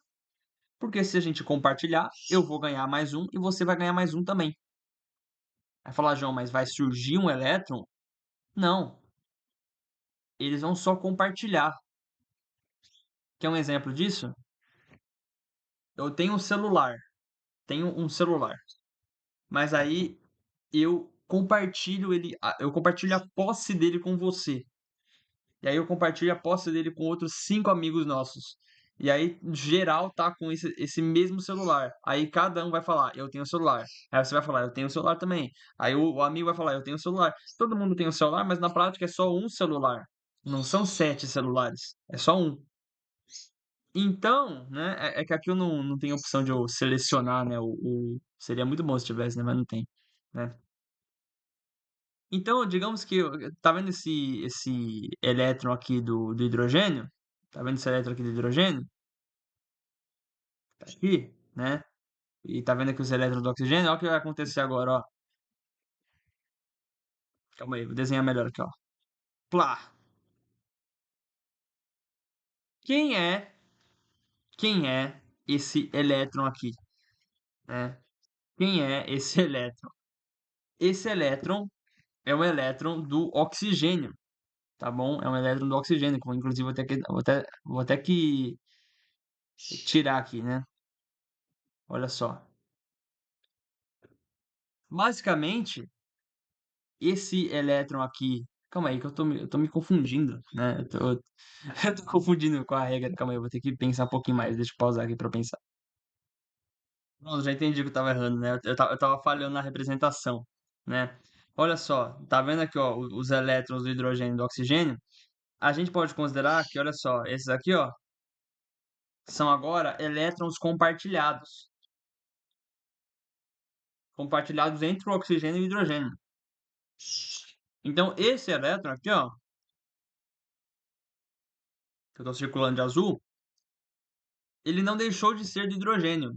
Porque se a gente compartilhar, eu vou ganhar mais um e você vai ganhar mais um também. Vai falar, João, mas vai surgir um elétron? Não. Eles vão só compartilhar. Quer um exemplo disso? Eu tenho um celular. Tenho um celular. Mas aí eu compartilho a posse dele com você. E aí eu compartilho a posse dele com outros 5 amigos nossos. E aí, geral tá com esse mesmo celular. Aí cada um vai falar, eu tenho celular. Aí você vai falar, eu tenho celular também. Aí o amigo vai falar, eu tenho celular. Todo mundo tem um celular, mas na prática é só um celular. Não são 7 celulares. É só um. Então, né, é que aqui eu não tenho opção de eu selecionar, né, seria muito bom se tivesse, né, mas não tem, né. Então, digamos que tá vendo esse elétron aqui do hidrogênio? Tá vendo esse elétron aqui do hidrogênio? Tá aqui, né? E tá vendo aqui os elétrons do oxigênio? Olha o que vai acontecer agora, ó. Calma aí, vou desenhar melhor aqui, ó. Plá. Quem é, quem é esse elétron aqui, né? Quem é esse elétron? Esse elétron é um elétron do oxigênio, tá bom? É um elétron do oxigênio, como inclusive vou até que tirar aqui, né? Olha só. Basicamente, esse elétron aqui. Calma aí, que eu tô me confundindo, né? Eu tô confundindo com a regra. Calma aí, eu vou ter que pensar um pouquinho mais. Deixa eu pausar aqui pra eu pensar. Pronto, já entendi que eu tava errando, né? Eu tava falhando na representação, né? Olha só, tá vendo aqui, ó, os elétrons do hidrogênio e do oxigênio? A gente pode considerar que, olha só, esses aqui, ó, são agora elétrons compartilhados. Compartilhados entre o oxigênio e o hidrogênio. Então, esse elétron aqui, ó, que eu tô circulando de azul, ele não deixou de ser de hidrogênio,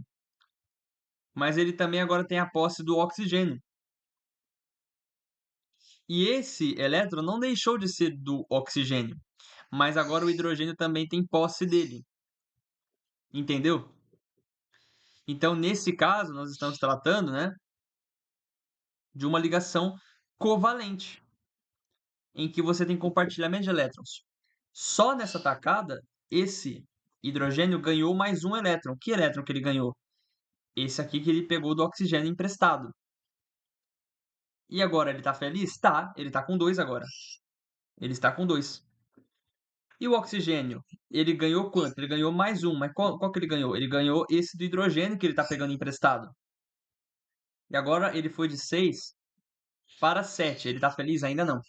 mas ele também agora tem a posse do oxigênio. E esse elétron não deixou de ser do oxigênio, mas agora o hidrogênio também tem posse dele, entendeu? Então, nesse caso, nós estamos tratando, né, de uma ligação covalente, em que você tem compartilhamento de elétrons. Só nessa tacada, esse hidrogênio ganhou mais um elétron. Que elétron que ele ganhou? Esse aqui que ele pegou do oxigênio emprestado. E agora ele está feliz? Tá, ele está com 2 agora. Ele está com 2. E o oxigênio? Ele ganhou quanto? Ele ganhou mais um. Mas qual que ele ganhou? Ele ganhou esse do hidrogênio que ele está pegando emprestado. E agora ele foi de 6 para 7. Ele está feliz? Ainda não.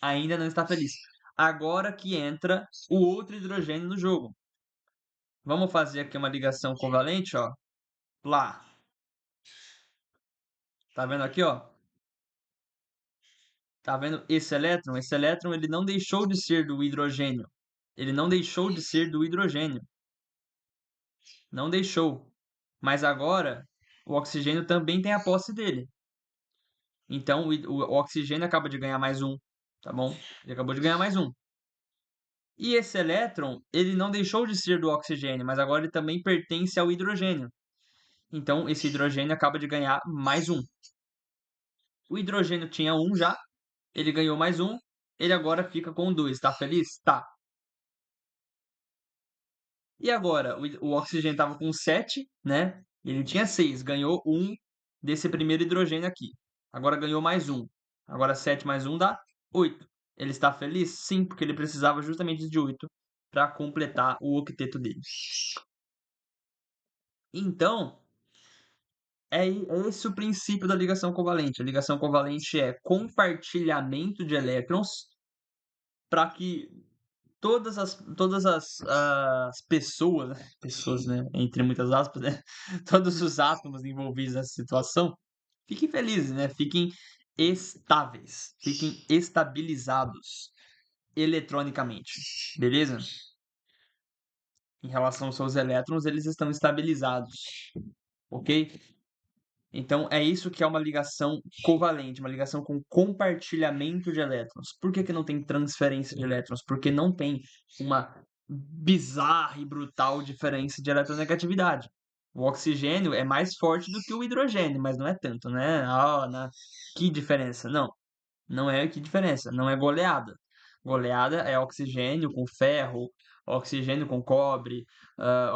Ainda não está feliz. Agora que entra o outro hidrogênio no jogo. Vamos fazer aqui uma ligação covalente, ó. Lá. Tá vendo aqui, ó? Tá vendo esse elétron? Esse elétron ele não deixou de ser do hidrogênio. Ele não deixou de ser do hidrogênio. Não deixou. Mas agora o oxigênio também tem a posse dele. Então o oxigênio acaba de ganhar mais um, tá bom? Ele acabou de ganhar mais um. E esse elétron, ele não deixou de ser do oxigênio, mas agora ele também pertence ao hidrogênio. Então esse hidrogênio acaba de ganhar mais um. O hidrogênio tinha um já, ele ganhou mais um, ele agora fica com 2. Tá feliz? Tá. E agora, o oxigênio estava com 7, né? Ele tinha 6, ganhou um desse primeiro hidrogênio aqui. Agora ganhou mais um. Agora 7 mais um dá 8. Ele está feliz? Sim, porque ele precisava justamente de 8 para completar o octeto dele. Então, é esse o princípio da ligação covalente. A ligação covalente é compartilhamento de elétrons para que todas as pessoas, né, entre muitas aspas, né, todos os átomos envolvidos nessa situação, fiquem felizes, né, fiquem estáveis, fiquem estabilizados eletronicamente, beleza? Em relação aos seus elétrons, eles estão estabilizados, ok? Então, é isso que é uma ligação covalente, uma ligação com compartilhamento de elétrons. Por que que não tem transferência de elétrons? Porque não tem uma bizarra e brutal diferença de eletronegatividade. O oxigênio é mais forte do que o hidrogênio, mas não é tanto, né? Que diferença? Não, não é que diferença, não é goleada. Goleada é oxigênio com ferro, oxigênio com cobre,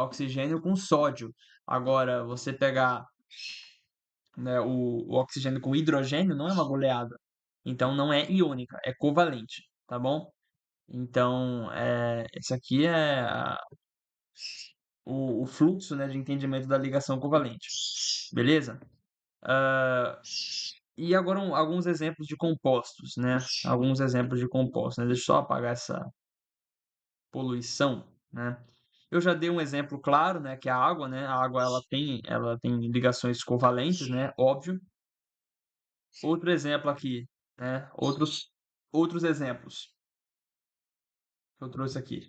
oxigênio com sódio. Agora, você pegar, né, o oxigênio com hidrogênio não é uma goleada. Então não é iônica, é covalente, tá bom? Então, esse aqui é o fluxo, né, de entendimento da ligação covalente. Beleza? Ah, e agora alguns exemplos de compostos, né? Alguns exemplos de compostos, né? Deixa eu só apagar essa poluição, né? Eu já dei um exemplo claro, né, que é a água, né? A água ela tem ligações covalentes, né? Óbvio. Outro exemplo aqui, né? Outros exemplos que eu trouxe aqui.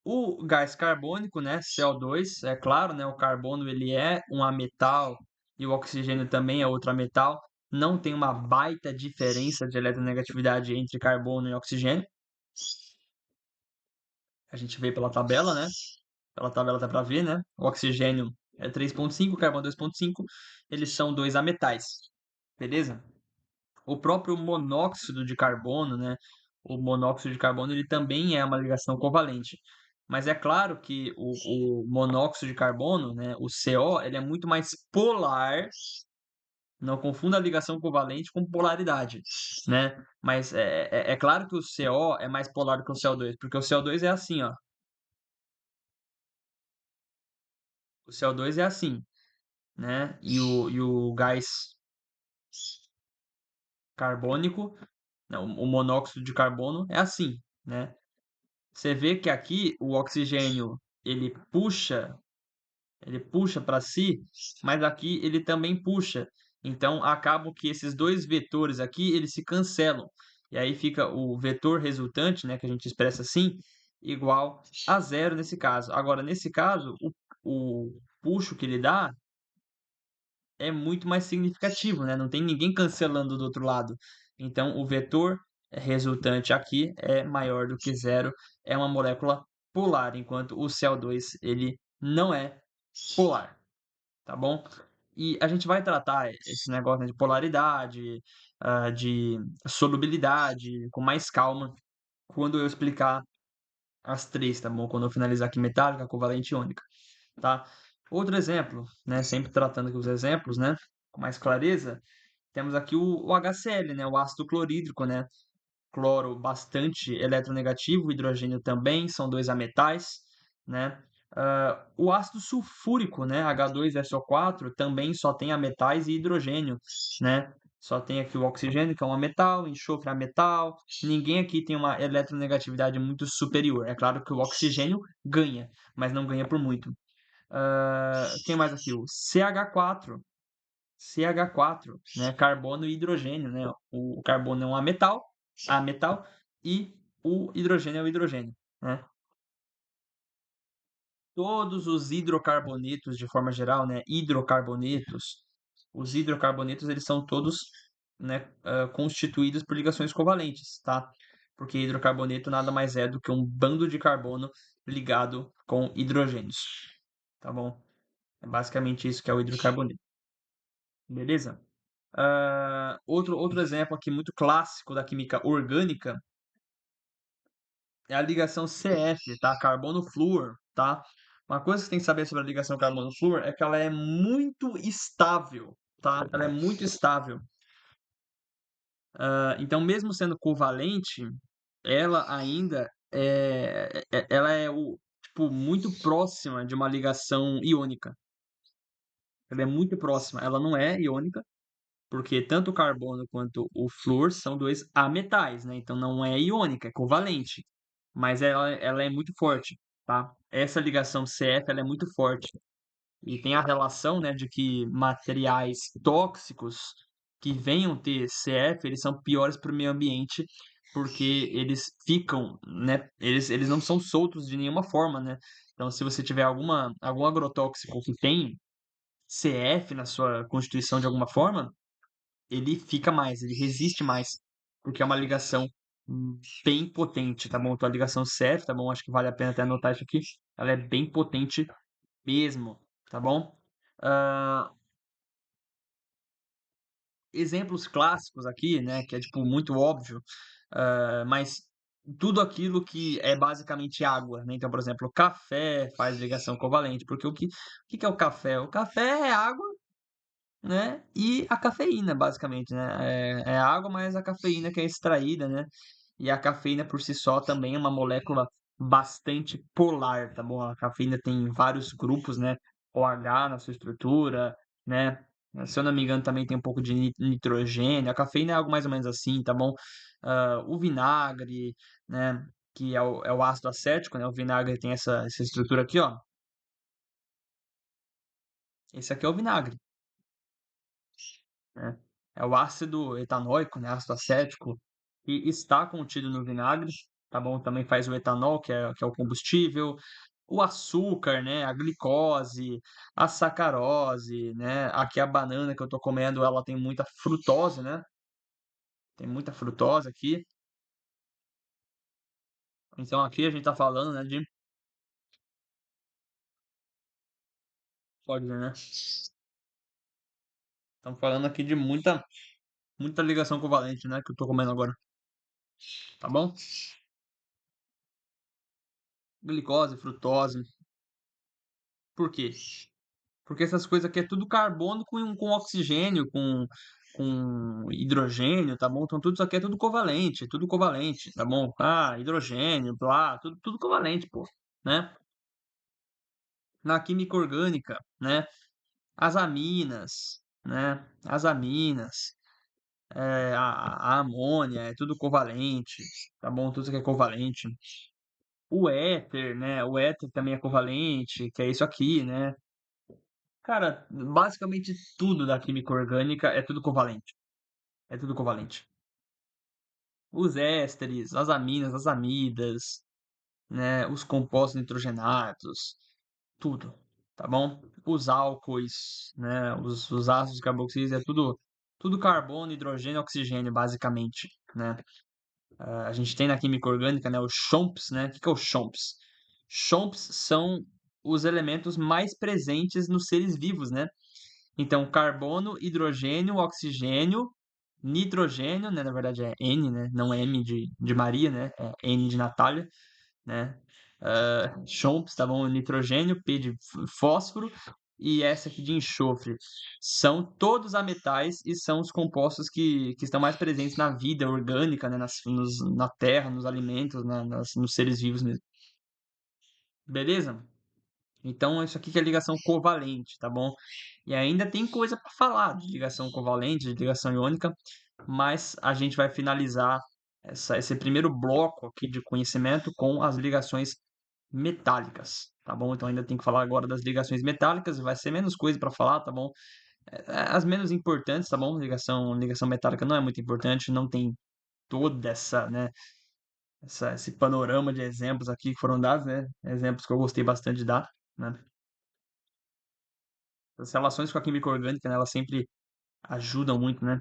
O gás carbônico, né? CO2, é claro, né? O carbono ele é um ametal e o oxigênio também é outro ametal. Não tem uma baita diferença de eletronegatividade entre carbono e oxigênio. A gente vê pela tabela, né? Pela tabela dá para ver, né? O oxigênio é 3,5, o carbono 2,5. Eles são dois ametais. Beleza? O próprio monóxido de carbono, né? O monóxido de carbono ele também é uma ligação covalente. Mas é claro que o monóxido de carbono, né, o CO, ele é muito mais polar. Não confunda a ligação covalente com polaridade, né? Mas é claro que o CO é mais polar do que o CO2, porque o CO2 é assim, ó. O CO2 é assim, né? E o gás carbônico, não, o monóxido de carbono é assim, né? Você vê que aqui o oxigênio ele puxa para si, mas aqui ele também puxa. Então acabam que esses dois vetores aqui eles se cancelam. E aí fica o vetor resultante, né, que a gente expressa assim, igual a zero nesse caso. Agora, nesse caso, o puxo que ele dá é muito mais significativo, né? Não tem ninguém cancelando do outro lado. Então o vetor resultante aqui é maior do que zero, é uma molécula polar, enquanto o CO2 ele não é polar, tá bom? E a gente vai tratar esse negócio, né, de polaridade, de solubilidade com mais calma quando eu explicar as três, tá bom? Quando eu finalizar aqui metálica, covalente e iônica, tá? Outro exemplo, né, sempre tratando aqui os exemplos, né, com mais clareza, temos aqui o HCl, né, o ácido clorídrico, né, cloro bastante eletronegativo, hidrogênio também, são dois ametais, né? O ácido sulfúrico, né, H2SO4, também só tem ametais e hidrogênio, né? Só tem aqui o oxigênio, que é um ametal, enxofre é ametal. Ninguém aqui tem uma eletronegatividade muito superior. É claro que o oxigênio ganha, mas não ganha por muito. Quem mais aqui? O CH4. CH4, né? Carbono e hidrogênio, né? O carbono é um ametal, e o hidrogênio é o hidrogênio, né? Todos os hidrocarbonetos, de forma geral, né? Hidrocarbonetos, os hidrocarbonetos, eles são todos, né, constituídos por ligações covalentes, tá? Porque hidrocarboneto nada mais é do que um bando de carbono ligado com hidrogênios, tá bom? É basicamente isso que é o hidrocarboneto, beleza? Outro exemplo aqui muito clássico da química orgânica é a ligação CF, tá? Carbono-flúor, tá? Uma coisa que você tem que saber sobre a ligação carbono-flúor é que ela é muito estável, tá? Ela é muito estável. Então, mesmo sendo covalente, ela ainda ela é tipo, muito próxima de uma ligação iônica. Ela é muito próxima. Ela não é iônica, porque tanto o carbono quanto o flúor são dois ametais, né? Então não é iônica, é covalente. Mas ela é muito forte, tá? Essa ligação CF ela é muito forte. E tem a relação, né, de que materiais tóxicos que venham ter CF, eles são piores para o meio ambiente, porque eles ficam, né? Eles não são soltos de nenhuma forma, né? Então, se você tiver algum agrotóxico que tem CF na sua constituição de alguma forma, ele fica mais, ele resiste mais, porque é uma ligação bem potente, tá bom? Então a ligação CF, tá bom? Acho que vale a pena até anotar isso aqui. Ela é bem potente mesmo, tá bom? Ah, exemplos clássicos aqui, né? Que é tipo muito óbvio, mas tudo aquilo que é basicamente água, né? Então, por exemplo, o café faz ligação covalente, porque o que é o café? O café é água, né? E a cafeína, basicamente, né? É a água mais a cafeína que é extraída, né? E a cafeína por si só também é uma molécula bastante polar, tá bom? A cafeína tem vários grupos, né? OH na sua estrutura, né? Se eu não me engano, também tem um pouco de nitrogênio. A cafeína é algo mais ou menos assim, tá bom? O vinagre, né? Que é o ácido acético, né? O vinagre tem essa estrutura aqui, ó. Esse aqui é o vinagre, né? É o ácido etanóico, né? Ácido acético, que está contido no vinagre, tá bom? Também faz o etanol, que é o combustível, o açúcar, né? A glicose, a sacarose, né? Aqui a banana que eu tô comendo, ela tem muita frutose, né? Tem muita frutose aqui. Então aqui a gente tá falando, né, pode ver, né? Estamos falando aqui de muita ligação covalente, né, que eu tô comendo agora, tá bom? Glicose, frutose. Por quê? Porque essas coisas aqui é tudo carbono com oxigênio, com hidrogênio, tá bom? Então tudo isso aqui é tudo covalente, tá bom? Hidrogênio, blá, tudo covalente, pô, né? Na química orgânica, né? As aminas, né? As aminas, a amônia, é tudo covalente, tá bom? Tudo isso aqui é covalente. O éter, né? O éter também é covalente, que é isso aqui, né? Cara, basicamente tudo da química orgânica é tudo covalente. É tudo covalente. Os ésteres, as aminas, as amidas, né? Os compostos nitrogenados, tudo, tá bom? Os álcoois, né? Os ácidos carboxílicos, é tudo carbono, hidrogênio, oxigênio, basicamente, né? A gente tem na química orgânica, né, os chomps, né? O que que é o chomps? Chomps são os elementos mais presentes nos seres vivos, né? Então, carbono, hidrogênio, oxigênio, nitrogênio, né? Na verdade é N, né? Não é M de Maria, né? É N de Natália, né? Chomps, tá bom? Nitrogênio, P de fósforo e essa aqui de enxofre. São todos ametais e são os compostos que estão mais presentes na vida orgânica, né? Na terra, nos alimentos, nos seres vivos mesmo. Beleza? Então, isso aqui que é ligação covalente, tá bom? E ainda tem coisa para falar de ligação covalente, de ligação iônica, mas a gente vai finalizar esse primeiro bloco aqui de conhecimento com as ligações metálicas, tá bom? Então ainda tem que falar agora das ligações metálicas, vai ser menos coisa para falar, tá bom? As menos importantes, tá bom? Ligação metálica não é muito importante, não tem toda essa, né, esse panorama de exemplos aqui que foram dados, né? Exemplos que eu gostei bastante de dar, né? As relações com a química orgânica, né, elas sempre ajudam muito, né?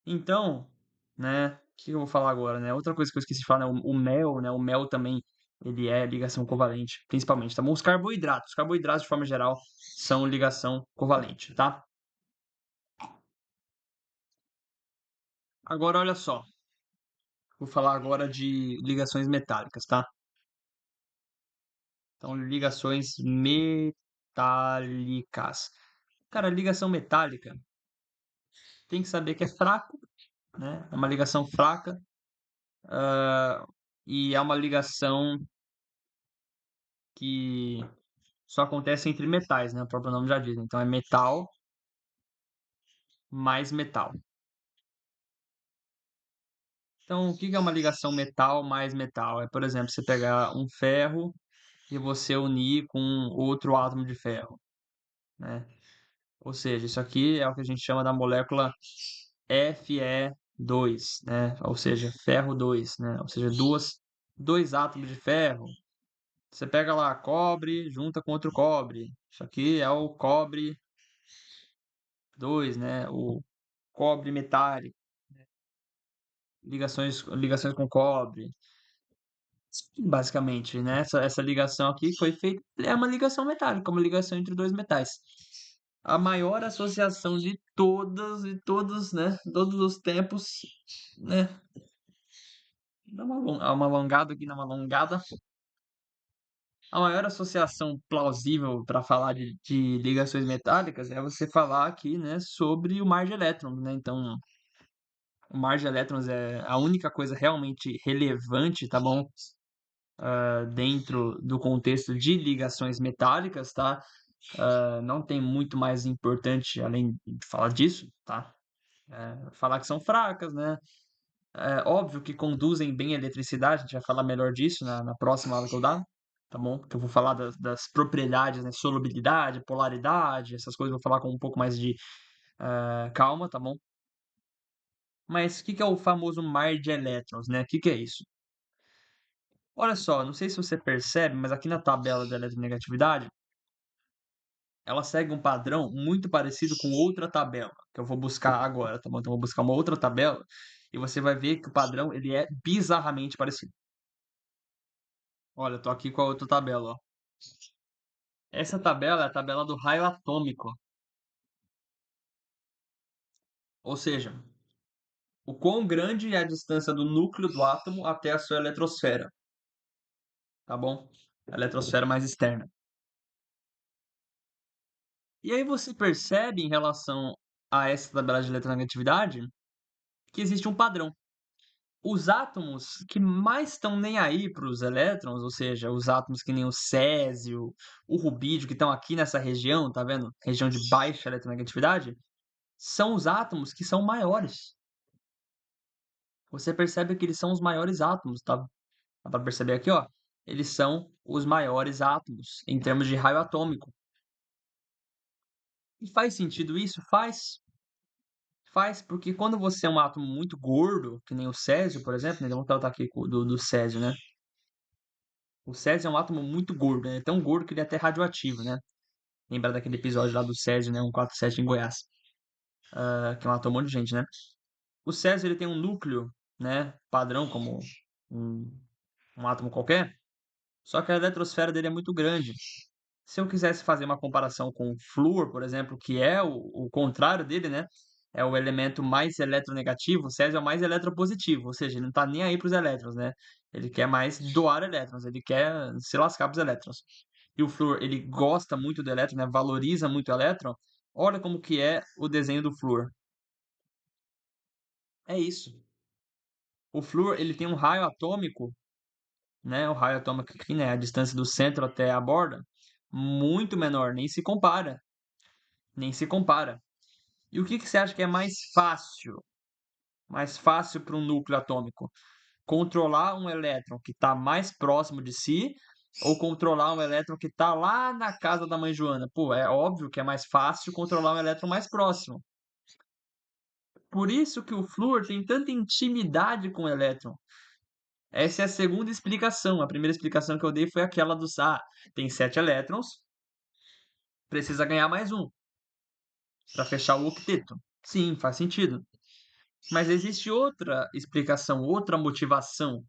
Então, né, o que eu vou falar agora, né? Outra coisa que eu esqueci de falar, né, o mel, né? O mel também, ele é ligação covalente, principalmente, tá bom? Os carboidratos de forma geral são ligação covalente, tá? Agora, olha só, vou falar agora de ligações metálicas, tá? Então, ligações metálicas. Cara, ligação metálica tem que saber que é fraco, né? É uma ligação fraca, e é uma ligação que só acontece entre metais, né? O próprio nome já diz. Então é metal mais metal. Então, o que é uma ligação metal mais metal? É, por exemplo, você pegar um ferro e você unir com outro átomo de ferro, né? Ou seja, isso aqui é o que a gente chama da molécula Fe2, né? Ou seja, ferro 2, né? Ou seja, dois átomos de ferro. Você pega lá cobre, junta com outro cobre. Isso aqui é o cobre 2, né? O cobre metálico, ligações com cobre. Basicamente, né? Essa ligação aqui foi feita, é uma ligação metálica, uma ligação entre dois metais. A maior associação de todos, né? Todos os tempos, né? Dá uma alongada aqui, dá uma alongada. A maior associação plausível para falar de ligações metálicas é você falar aqui, né, sobre o mar de elétrons, né? Então, o mar de elétrons é a única coisa realmente relevante, tá bom? Dentro do contexto de ligações metálicas, tá? Não tem muito mais importante além de falar disso, tá? Falar que são fracas, né? É óbvio que conduzem bem a eletricidade, a gente vai falar melhor disso na próxima aula que eu dar, tá bom? Porque eu vou falar das propriedades, né? Solubilidade, polaridade, essas coisas, eu vou falar com um pouco mais de calma, tá bom? Mas o que que é o famoso mar de elétrons, né? O que que é isso? Olha só, não sei se você percebe, mas aqui na tabela da eletronegatividade, ela segue um padrão muito parecido com outra tabela, que eu vou buscar agora, tá bom? Então eu vou buscar uma outra tabela e você vai ver que o padrão ele é bizarramente parecido. Olha, eu tô aqui com a outra tabela, ó. Essa tabela é a tabela do raio atômico, ou seja, o quão grande é a distância do núcleo do átomo até a sua eletrosfera, tá bom? A eletrosfera mais externa. E aí você percebe em relação a essa tabela de eletronegatividade que existe um padrão. Os átomos que mais estão nem aí para os elétrons, ou seja, os átomos que nem o césio, o rubídio, que estão aqui nessa região, tá vendo? Região de baixa eletronegatividade, são os átomos que são maiores. Você percebe que eles são os maiores átomos, tá? Dá para perceber aqui, ó. Eles são os maiores átomos em termos de raio atômico. E faz sentido isso? Faz. Faz, porque quando você é um átomo muito gordo, que nem o césio, por exemplo, né? Vamos tratar aqui do césio, né? O césio é um átomo muito gordo, né? É tão gordo que ele é até radioativo, né? Lembra daquele episódio lá do césio, né? 147 em Goiás, que matou um monte de gente, né? O Césio ele tem um núcleo, né, padrão como um, um átomo qualquer, só que a eletrosfera dele é muito grande. Se eu quisesse fazer uma comparação com o flúor, por exemplo, que é o contrário dele, né? É o elemento mais eletronegativo, o Césio é o mais eletropositivo, ou seja, ele não está nem aí para os elétrons, né? Ele quer mais doar elétrons, ele quer se lascar para os elétrons. E o flúor, ele gosta muito do elétron, né? Valoriza muito o elétron. Olha como que é o desenho do flúor. É isso. O flúor, ele tem um raio atômico, né? O raio atômico aqui, né? A distância do centro até a borda, muito menor, nem se compara. Nem se compara. E o que que você acha que é mais fácil? Mais fácil para um núcleo atômico? Controlar um elétron que está mais próximo de si ou controlar um elétron que está lá na casa da mãe Joana? Pô, é óbvio que é mais fácil controlar um elétron mais próximo. Por isso que o flúor tem tanta intimidade com o elétron. Essa é a segunda explicação. A primeira explicação que eu dei foi aquela do tem 7 elétrons, precisa ganhar mais um para fechar o octeto. Sim, faz sentido. Mas existe outra explicação, outra motivação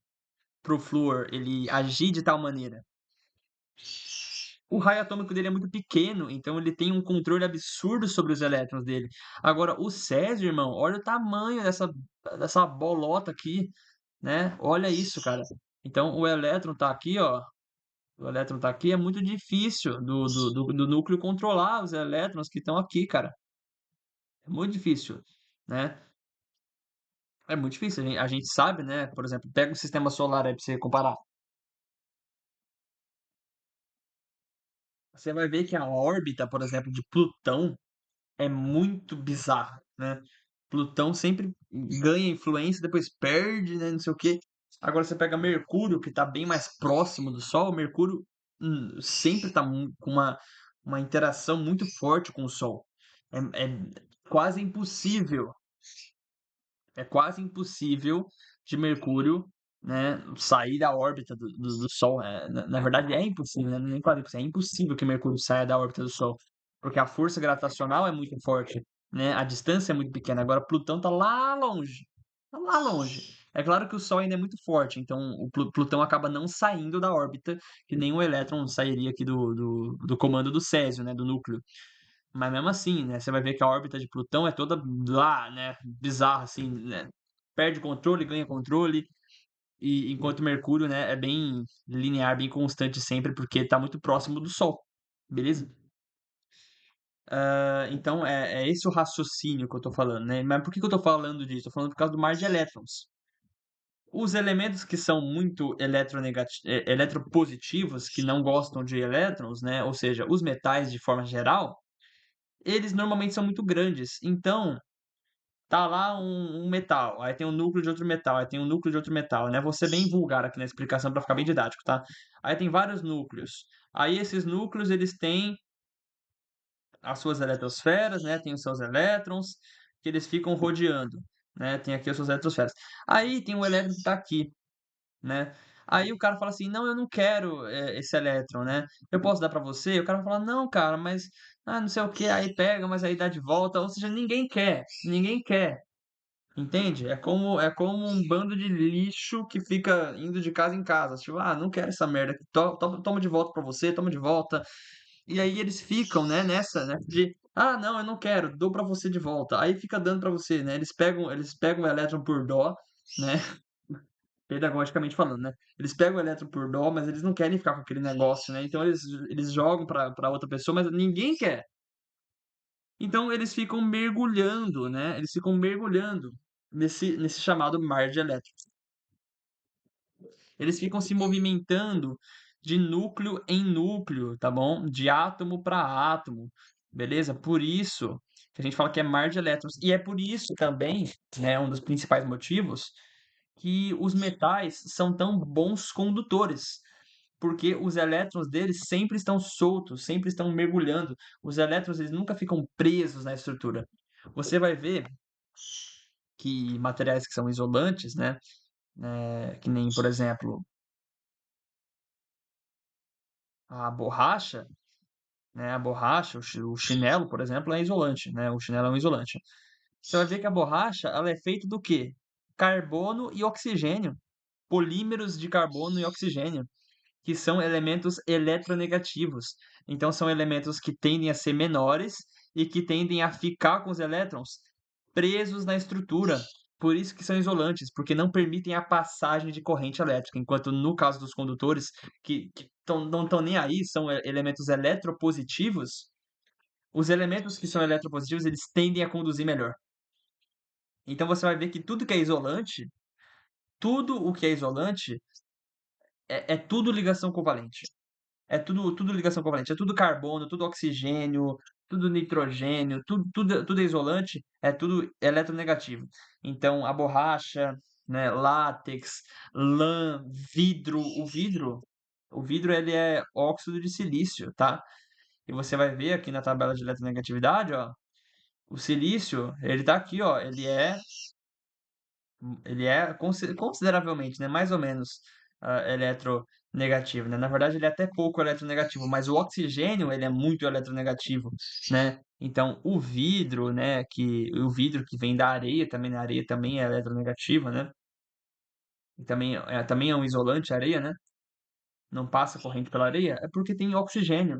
para o flúor ele agir de tal maneira. O raio atômico dele é muito pequeno, então ele tem um controle absurdo sobre os elétrons dele. Agora, o Césio, irmão, olha o tamanho dessa bolota aqui, né? Olha isso, cara. Então, o elétron tá aqui, ó. O elétron tá aqui, é muito difícil do núcleo controlar os elétrons que estão aqui, cara. É muito difícil, né? É muito difícil. A gente sabe, né? Por exemplo, pega o sistema solar aí pra você comparar. Você vai ver que a órbita, por exemplo, de Plutão é muito bizarra, né? Plutão sempre ganha influência, depois perde, né? Não sei o quê. Agora você pega Mercúrio, que está bem mais próximo do Sol. Mercúrio sempre está com uma interação muito forte com o Sol. É quase impossível é quase impossível de Mercúrio, né, sair da órbita do Sol. Na verdade, é impossível, né? Nem quase impossível. É impossível que Mercúrio saia da órbita do Sol, porque a força gravitacional é muito forte, né? A distância é muito pequena. Agora, Plutão está lá longe. Tá lá longe. É claro que o Sol ainda é muito forte, então o Plutão acaba não saindo da órbita, que nem o elétron sairia aqui do comando do Césio, né, do núcleo. Mas mesmo assim, né, você vai ver que a órbita de Plutão é toda lá, né, bizarra, assim, né, perde controle, ganha controle, e enquanto Mercúrio, né, é bem linear, bem constante sempre, porque está muito próximo do Sol, beleza? Então, é esse o raciocínio que eu estou falando, né? Mas por que que eu estou falando disso? Estou falando por causa do mar de elétrons. Os elementos que são muito eletropositivos, que não gostam de elétrons, né? Ou seja, os metais de forma geral, eles normalmente são muito grandes. Então, tá lá um metal, aí tem um núcleo de outro metal, aí tem um núcleo de outro metal, né? Vou ser bem vulgar aqui na explicação para ficar bem didático, tá? Aí tem vários núcleos. Aí esses núcleos, eles têm as suas eletrosferas, né? Tem os seus elétrons, que eles ficam rodeando, né? Tem aqui as suas eletrosferas. Aí tem um elétron que tá aqui, né? Aí o cara fala assim, não, eu não quero esse elétron, né? Eu posso dar para você? E o cara fala, não, cara, mas não sei o que, aí pega, mas aí dá de volta. Ou seja, ninguém quer, ninguém quer. Entende? É como um bando de lixo que fica indo de casa em casa. Tipo, não quero essa merda aqui. Toma de volta pra você, toma de volta. E aí eles ficam, né, nessa, né, de, não, eu não quero, dou pra você de volta. Aí fica dando pra você, né? Eles pegam o elétron por dó, né? Pedagogicamente falando, né? Eles pegam o elétron por dó, mas eles não querem ficar com aquele negócio, né? Então eles jogam pra outra pessoa, mas ninguém quer. Então eles ficam mergulhando, né? Eles ficam mergulhando nesse chamado mar de elétrons. Eles ficam se movimentando de núcleo em núcleo, tá bom? De átomo para átomo, beleza? Por isso que a gente fala que é mar de elétrons. E é por isso também, né, um dos principais motivos, que os metais são tão bons condutores. Porque os elétrons deles sempre estão soltos, sempre estão mergulhando. Os elétrons eles nunca ficam presos na estrutura. Você vai ver que materiais que são isolantes, né, que nem, por exemplo, a borracha, né, a borracha, o chinelo, por exemplo, é isolante, né, o chinelo é um isolante. você vai ver que a borracha, ela é feita do quê? Carbono e oxigênio, polímeros de carbono e oxigênio, que são elementos eletronegativos. Então são elementos que tendem a ser menores e que tendem a ficar com os elétrons presos na estrutura. Por isso que são isolantes, porque não permitem a passagem de corrente elétrica, enquanto no caso dos condutores, não estão nem aí, são elementos eletropositivos, os elementos que são eletropositivos, eles tendem a conduzir melhor. Então você vai ver que tudo o que é isolante é tudo ligação covalente. É tudo ligação covalente, é tudo carbono, tudo oxigênio, tudo nitrogênio, tudo é isolante, é tudo eletronegativo. Então a borracha, né, látex, lã, vidro, o vidro ele é óxido de silício, tá? E você vai ver aqui na tabela de eletronegatividade, ó, o silício, ele tá aqui, ó, ele é consideravelmente, né, mais ou menos, eletronegativo, né. Na verdade, ele é até pouco eletronegativo, mas o oxigênio, ele é muito eletronegativo, né. Então o vidro que vem da areia também, a areia também é eletronegativa, né, e também é um isolante, a areia, né, não passa corrente pela areia, é porque tem oxigênio.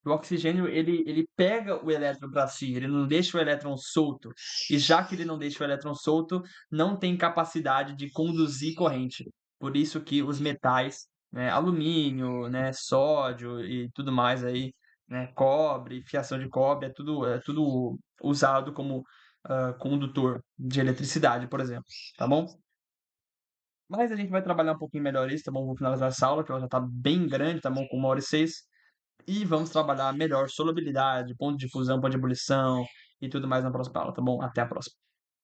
O oxigênio ele pega o elétron para si, ele não deixa o elétron solto. E já que ele não deixa o elétron solto, não tem capacidade de conduzir corrente. Por isso que os metais, né, alumínio, né, sódio e tudo mais aí, né, cobre, fiação de cobre, é tudo usado como, condutor de eletricidade, por exemplo, tá bom? Mas a gente vai trabalhar um pouquinho melhor isso, tá bom? Vou finalizar essa aula, que ela já tá bem grande, tá bom? Com 1h06. E vamos trabalhar melhor solubilidade, ponto de fusão, ponto de ebulição e tudo mais na próxima aula, tá bom? Até a próxima.